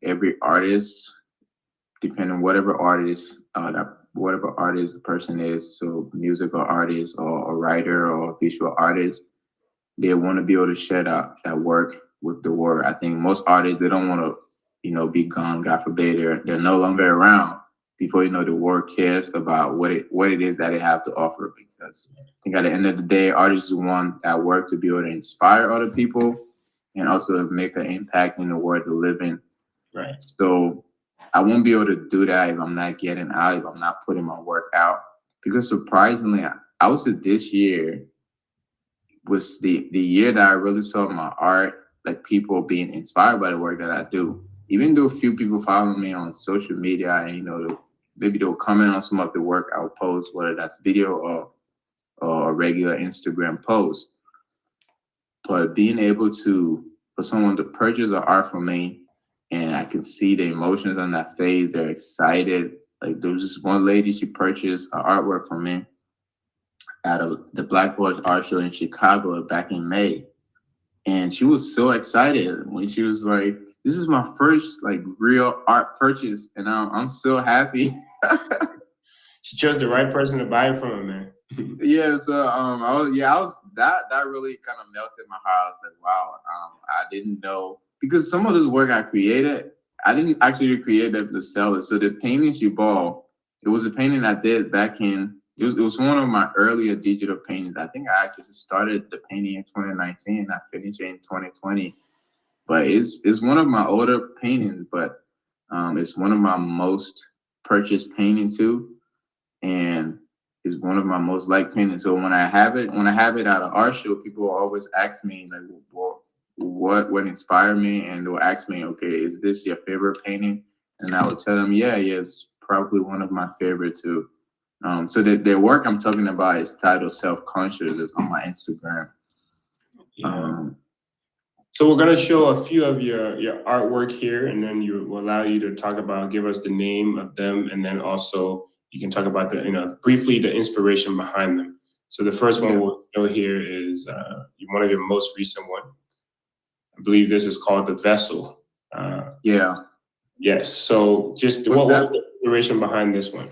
Speaker 5: every artist, depending on whatever artist the person is, so musical artist or a writer or a visual artist, they want to be able to share that work with the world. I think most artists, they don't want to, be gone. God forbid they're no longer around before the world cares about what it is that they have to offer. Because I think at the end of the day, artists want that work to be able to inspire other people and also make an impact in the world they live in.
Speaker 1: Right.
Speaker 5: So I won't be able to do that if I'm not getting out, if I'm not putting my work out. Because surprisingly, I would say this year was the year that I really saw my art, like people being inspired by the work that I do. Even though a few people follow me on social media, and maybe they'll comment on some of the work I'll post, whether that's video or a regular Instagram post. But being able for someone to purchase an art from me, and I can see the emotions on that face, they're excited. Like there was this one lady, she purchased her artwork from me at the Blackboard Art Show in Chicago back in May. And she was so excited when she was like, "This is my first like real art purchase, and I'm so happy."
Speaker 1: She chose the right person to buy it from, her, man.
Speaker 5: Yeah, so I was that really kind of melted my heart. I was like, wow, I didn't know, because some of this work I created, I didn't actually create it to sell it. So the paintings you bought, it was a painting I did back in. It was one of my earlier digital paintings. I think I actually started the painting in 2019. I finished it in 2020. But it's one of my older paintings, but it's one of my most purchased paintings too, and is one of my most liked paintings. So when I have it at an art show, people always ask me like, well, what inspired me, and they'll ask me, okay, is this your favorite painting? And I would tell them, yeah, it's probably one of my favorite too. So the work I'm talking about is titled Self Conscious. It's on my Instagram.
Speaker 1: Yeah. So we're gonna show a few of your artwork here, and then we'll allow you to give us the name of them, and then also you can talk about briefly the inspiration behind them. So the first one we'll show here is one of your most recent one. I believe this is called The Vessel.
Speaker 5: Yeah.
Speaker 1: Yes. So just what was the inspiration behind this one?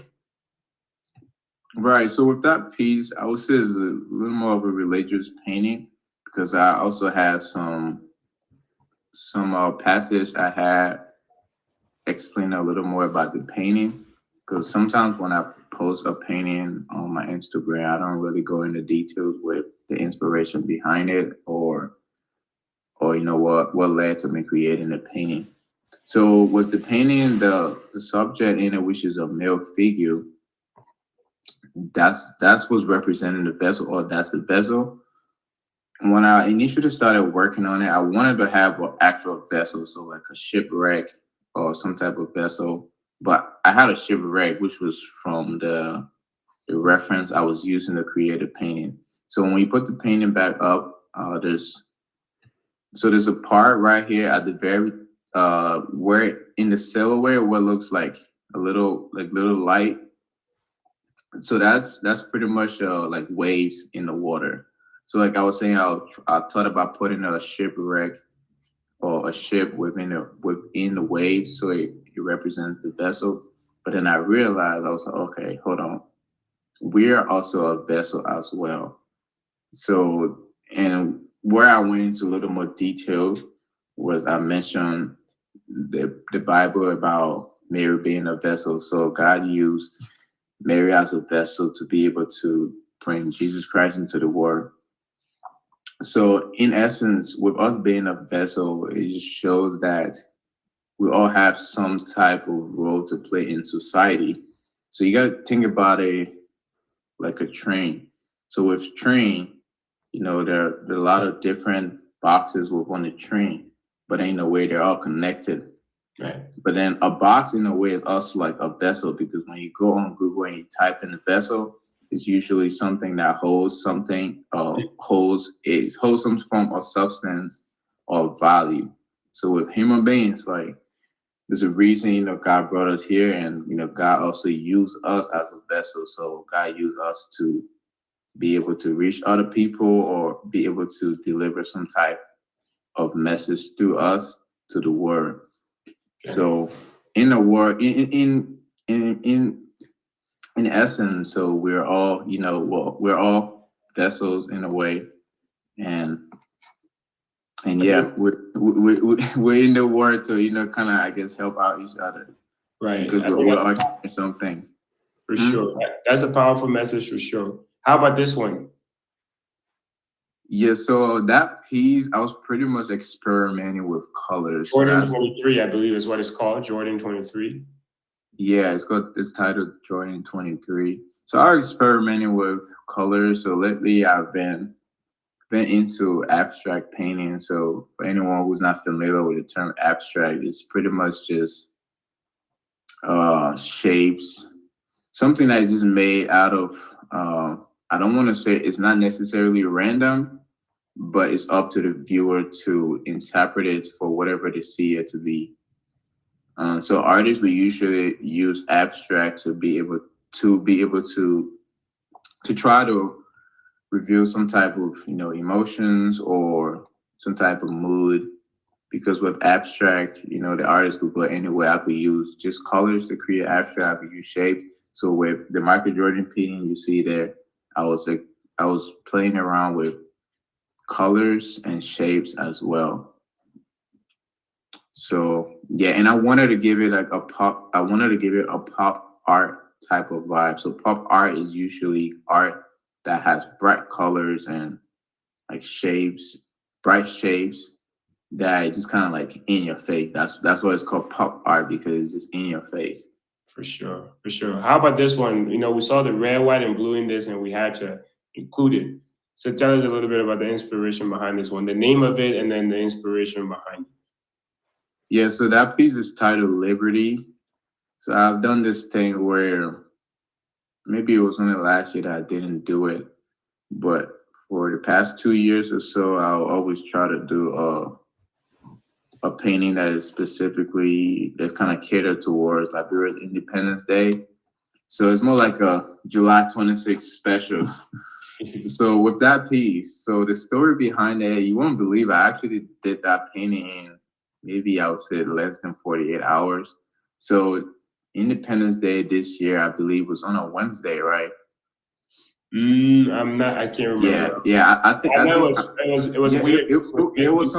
Speaker 5: Right. So with that piece, I would say it's a little more of a religious painting, because I also have some passage I had explain a little more about the painting. Because sometimes when I post a painting on my Instagram, I don't really go into details with the inspiration behind it, or what led to me creating the painting. So with the painting, the subject in it, which is a male figure, that's what's representing the vessel, or that's the vessel. When I initially started working on it, I wanted to have an actual vessel, so like a shipwreck or some type of vessel. But I had a shipwreck, which was from the reference I was using to create a painting. So when you put the painting back up, there's a part right here at the very where in the silhouette, what looks like a little light. So that's pretty much like waves in the water. So like I was saying, I thought about putting a shipwreck or a ship within the waves, so it represents the vessel. But then I realized, I was like, okay, hold on, we are also a vessel as well. So And where I went into a little more detail was I mentioned the Bible about Mary being a vessel. So God used Mary as a vessel to be able to bring Jesus Christ into the world. So in essence, with us being a vessel, it just shows that we all have some type of role to play in society. So you got to think about it like a train. So with train, there are a lot of different boxes within the train, but ain't no way they're all connected.
Speaker 1: Right.
Speaker 5: But then a box in a way is also like a vessel, because when you go on Google and you type in a vessel, it's usually something that holds something, holds some form of substance or value. So with human beings, like, there's a reason, God brought us here, and God also used us as a vessel. So God used us to be able to reach other people or be able to deliver some type of message through us to the world.
Speaker 1: Okay.
Speaker 5: So in the world, in essence, so we're all, we're all vessels in a way, and yeah, we're in the world to kind of, I guess, help out each other,
Speaker 1: Right.
Speaker 5: because we're all doing something.
Speaker 1: For sure. That's a powerful message for sure. How about this one?
Speaker 5: Yeah, so that piece, I was pretty much experimenting with colors.
Speaker 1: Jordan 23, I believe is what it's called. Jordan 23.
Speaker 5: Yeah, it's titled Jordan 23. So I was experimenting with colors. So lately I've been into abstract painting. So for anyone who's not familiar with the term abstract, it's pretty much just shapes, something that is just made out of, I don't want to say it's not necessarily random, but it's up to the viewer to interpret it for whatever they see it to be. So artists will usually use abstract to be able to try to reveal some type of emotions or some type of mood. Because with abstract, the artist could go anywhere. I could use just colors to create abstract. I could use shape. So with the Michael Jordan painting you see there, I was playing around with colors and shapes as well. So yeah, and I wanted to give it like a pop. I wanted to give it a pop art type of vibe. So pop art is usually art that has bright colors and like shapes, bright shapes that just kind of like in your face. That's why it's called pop art, because it's just in your face.
Speaker 1: For sure. For sure. How about this one? We saw the red, white, and blue in this, and we had to include it. So tell us a little bit about the inspiration behind this one, the name of it, and then the inspiration behind it.
Speaker 5: Yeah, so that piece is titled Liberty. So I've done this thing where maybe it was only last year that I didn't do it, but for the past 2 years or so, I'll always try to do a painting that is that's kind of catered towards Liberia's Independence Day. So it's more like a July 26th special. So with that piece, so the story behind it, you won't believe I actually did that painting in maybe I would say less than 48 hours. So Independence Day this year, I believe, was on a Wednesday, right?
Speaker 1: I can't remember.
Speaker 5: Yeah. I think
Speaker 1: it was
Speaker 5: yeah,
Speaker 1: weird.
Speaker 5: It was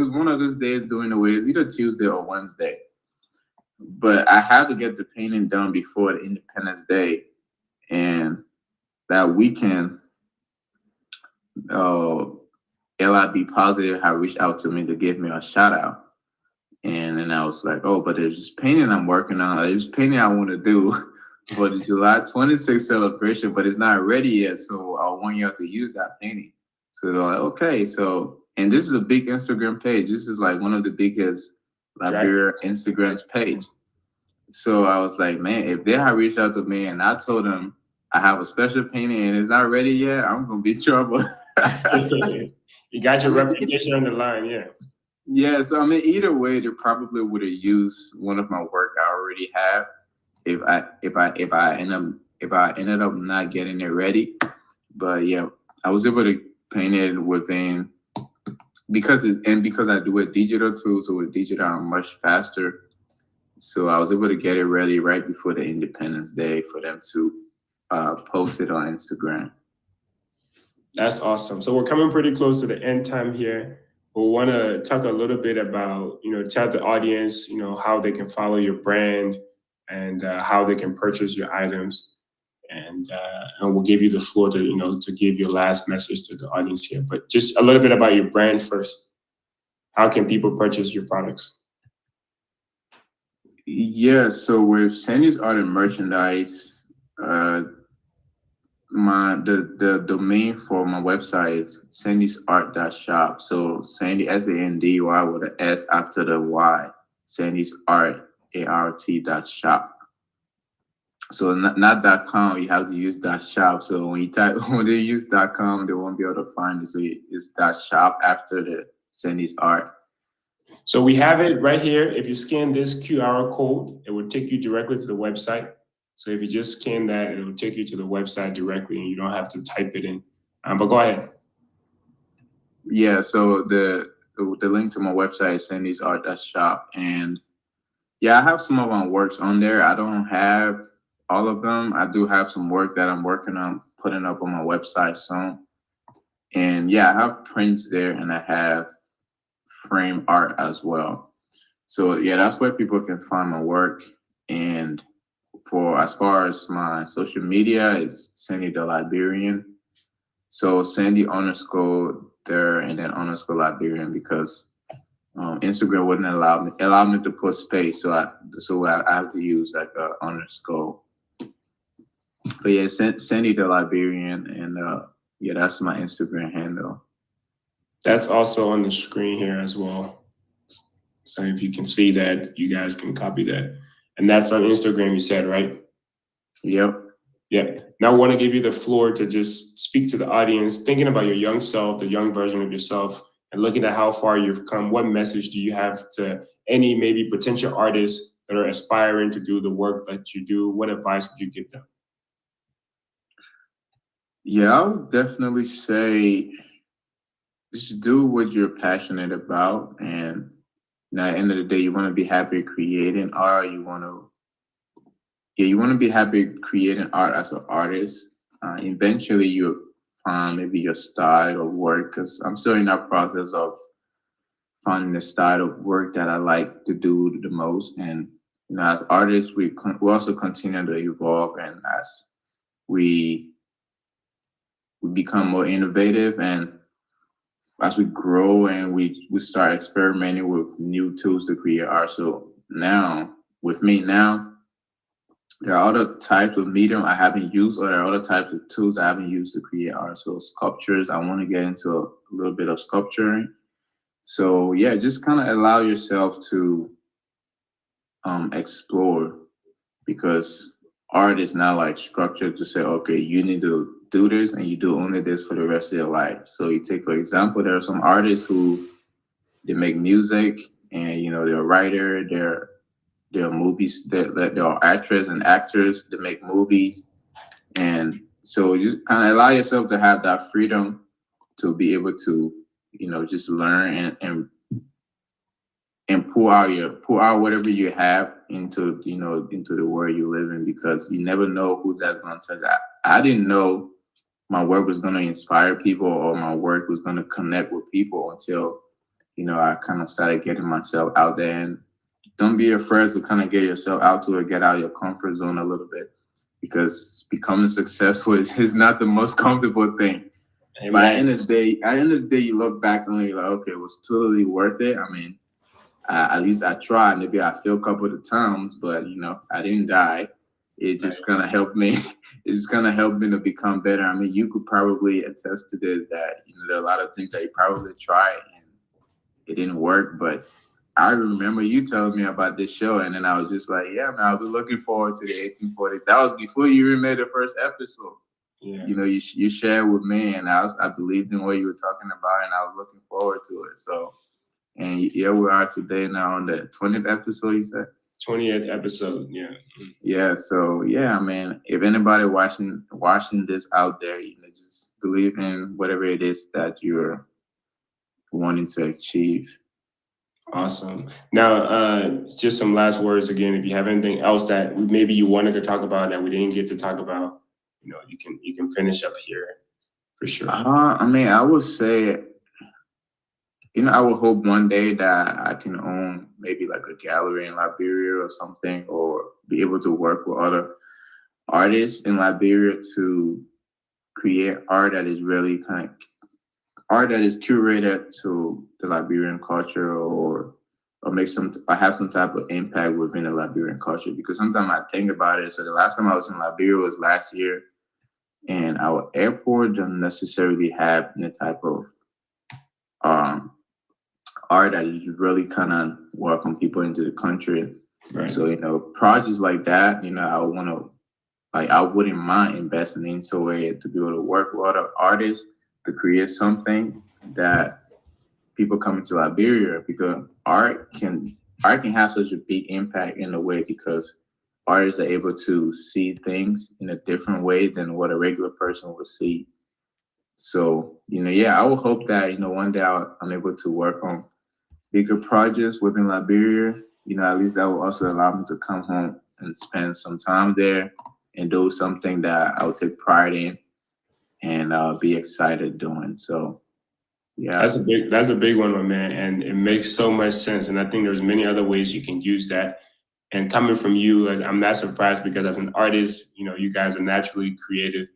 Speaker 5: one of those days during the week, either Tuesday or Wednesday. But I had to get the painting done before the Independence Day, and that weekend, LIB Positive had reached out to me to give me a shout out. And then I was like, oh, but there's this painting I'm working on. There's painting I want to do for the July 26th celebration, but it's not ready yet. So I want you to use that painting. So they're like, okay. So, and this is a big Instagram page. This is like one of the biggest Liberia Instagram's page. So I was like, man, if they had reached out to me and I told them I have a special painting and it's not ready yet, I'm going to be in trouble.
Speaker 1: You got your reputation on the line, yeah.
Speaker 5: Yeah, so I mean, either way, they probably would have used one of my work I already have if I ended up not getting it ready. But yeah, I was able to paint it within because I do it digital too. So with digital, I'm much faster. So I was able to get it ready right before the Independence Day for them to post it on Instagram.
Speaker 1: That's awesome. So we're coming pretty close to the end time here. We want to talk a little bit about, tell the audience, how they can follow your brand and how they can purchase your items. And we'll give you the floor to, to give your last message to the audience here. But just a little bit about your brand first. How can people purchase your products?
Speaker 5: Yeah, so with Sandy's Art and Merchandise, the domain for my website is sandysart.shop. So Sandy, SANDY with an S after the Y. Sandy's Art, ART.shop. So not .com, you have to use .shop. So when they use .com, they won't be able to find it. So it's .shop after the Sandy's Art.
Speaker 1: So we have it right here. If you scan this QR code, it will take you directly to the website. So if you just scan that, it will take you to the website directly, and you don't have to type it in. But go ahead.
Speaker 5: Yeah, so the link to my website is sandysart.shop. And yeah, I have some of my works on there. I don't have all of them. I do have some work that I'm working on putting up on my website soon. And yeah, I have prints there, and I have frame art as well. So yeah, that's where people can find my work. And for as far as my social media, it's Sandy the Liberian. So Sandy _ there and then _ Liberian, because Instagram wouldn't allow me to put space. So I have to use like a _. But yeah, Sandy the Liberian, and yeah, that's my Instagram handle.
Speaker 1: That's also on the screen here as well. So if you can see that, you guys can copy that. And that's on Instagram, you said, right?
Speaker 5: Yep.
Speaker 1: Yeah. Now I want to give you the floor to just speak to the audience, thinking about your young self, the young version of yourself, and looking at how far you've come. What message do you have to any maybe potential artists that are aspiring to do the work that you do? What advice would you give them?
Speaker 5: Yeah, I would definitely say just do what you're passionate about. And at the end of the day, you want to be happy creating art. You want to be happy creating art as an artist. Eventually, you'll find maybe your style of work, because I'm still in that process of finding the style of work that I like to do the most. And as artists, we also continue to evolve, and as we become more innovative, and as we grow and we start experimenting with new tools to create art. So now, with me now, there are other types of medium I haven't used, or there are other types of tools I haven't used to create art. So sculptures, I want to get into a little bit of sculpturing. So yeah, just kind of allow yourself to explore, because art is not like structured to say, okay, you need to do this and you do only this for the rest of your life. So you take, for example, there are some artists who they make music, and they're a writer, they're movies, they're actors and actors that make movies. And so you just kind of allow yourself to have that freedom to be able to, just learn and pull out whatever you have into the world you live in, because you never know who that's going to touch. I didn't know my work was going to inspire people, or my work was going to connect with people, until I kind of started getting myself out there. And don't be afraid to kind of get yourself out to it, get out of your comfort zone a little bit, because becoming successful is not the most comfortable thing. Amen. But at the end of the day, you look back and you're like, okay, it was totally worth it. I mean, at least I tried. Maybe I failed a couple of times, but I didn't die. It just kind of helped me. It just kind of helped me to become better. I mean, you could probably attest to this, that there are a lot of things that you probably tried and it didn't work. But I remember you telling me about this show, and then I was just like, yeah, man, I'll be looking forward to the 1840. That was before you even made the first episode. Yeah. You shared with me, and I believed in what you were talking about, and I was looking forward to it. So, and here we are today now on the 20th episode, you said?
Speaker 1: 20th episode, yeah.
Speaker 5: Yeah, so yeah, man, if anybody watching this out there, just believe in whatever it is that you're wanting to achieve.
Speaker 1: Awesome. Now, just some last words again. If you have anything else that maybe you wanted to talk about that we didn't get to talk about, you can finish up here for sure?
Speaker 5: I mean, I would say, I would hope one day that I can own maybe like a gallery in Liberia or something, or be able to work with other artists in Liberia to create art that is really art that is curated to the Liberian culture, or have some type of impact within the Liberian culture. Because sometimes I think about it. So the last time I was in Liberia was last year, and our airport doesn't necessarily have any type of art that is really kind of welcome people into the country.
Speaker 1: Right.
Speaker 5: So, projects like that, I wouldn't mind investing into it to be able to work with other artists to create something that people come into Liberia, because art can have such a big impact in a way, because artists are able to see things in a different way than what a regular person would see. So, I would hope that, one day I'm able to work on bigger projects within Liberia. At least that will also allow me to come home and spend some time there and do something that I would take pride in and be excited doing. So, yeah.
Speaker 1: That's a big one, my man, and it makes so much sense. And I think there's many other ways you can use that. And coming from you, I'm not surprised, because as an artist, you guys are naturally creative,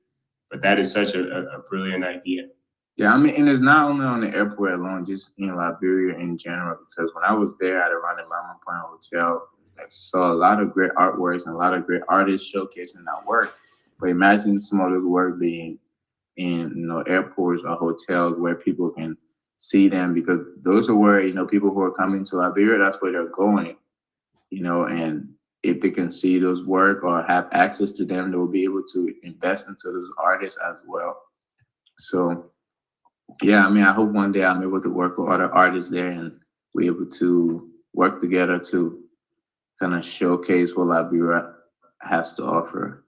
Speaker 1: but that is such a brilliant idea.
Speaker 5: Yeah, I mean, and it's not only on the airport alone, just in Liberia in general, because when I was there at around the Mama Point Hotel, I saw a lot of great artworks and a lot of great artists showcasing that work. But imagine some of the work being in airports or hotels where people can see them, because those are where people who are coming to Liberia, that's where they're going, and if they can see those work or have access to them, they will be able to invest into those artists as well. So yeah, I mean, I hope one day I'm able to work with other artists there, and we're able to work together to kind of showcase what Liberia has to offer.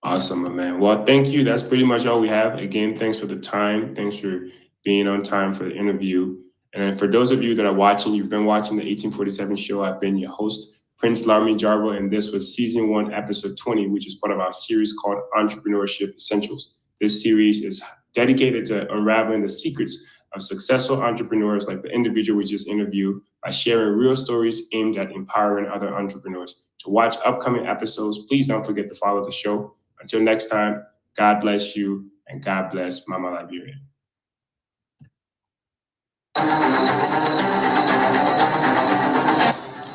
Speaker 1: Awesome, my man. Well, thank you. That's pretty much all we have. Again, thanks for the time. Thanks for being on time for the interview. And for those of you that are watching, you've been watching the 1847 show. I've been your host, Prince Larmy Jarbo, and this was season 1, episode 20, which is part of our series called Entrepreneurship Essentials. This series is dedicated to unraveling the secrets of successful entrepreneurs like the individual we just interviewed, by sharing real stories aimed at empowering other entrepreneurs. To watch upcoming episodes, please don't forget to follow the show. Until next time, God bless you, and God bless Mama Liberia.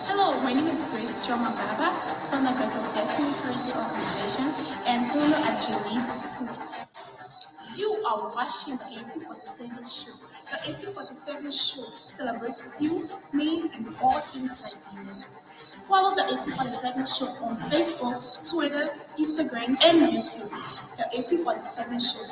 Speaker 2: Hello, my name is Grace Choma Baba, founder of Destiny Crazy Organization, and owner at Julie's Sweets. You are watching the 1847 show. The 1847 show celebrates you, me, and all things Liberian. Follow the 1847 show on Facebook, Twitter, Instagram, and YouTube. The 1847 show.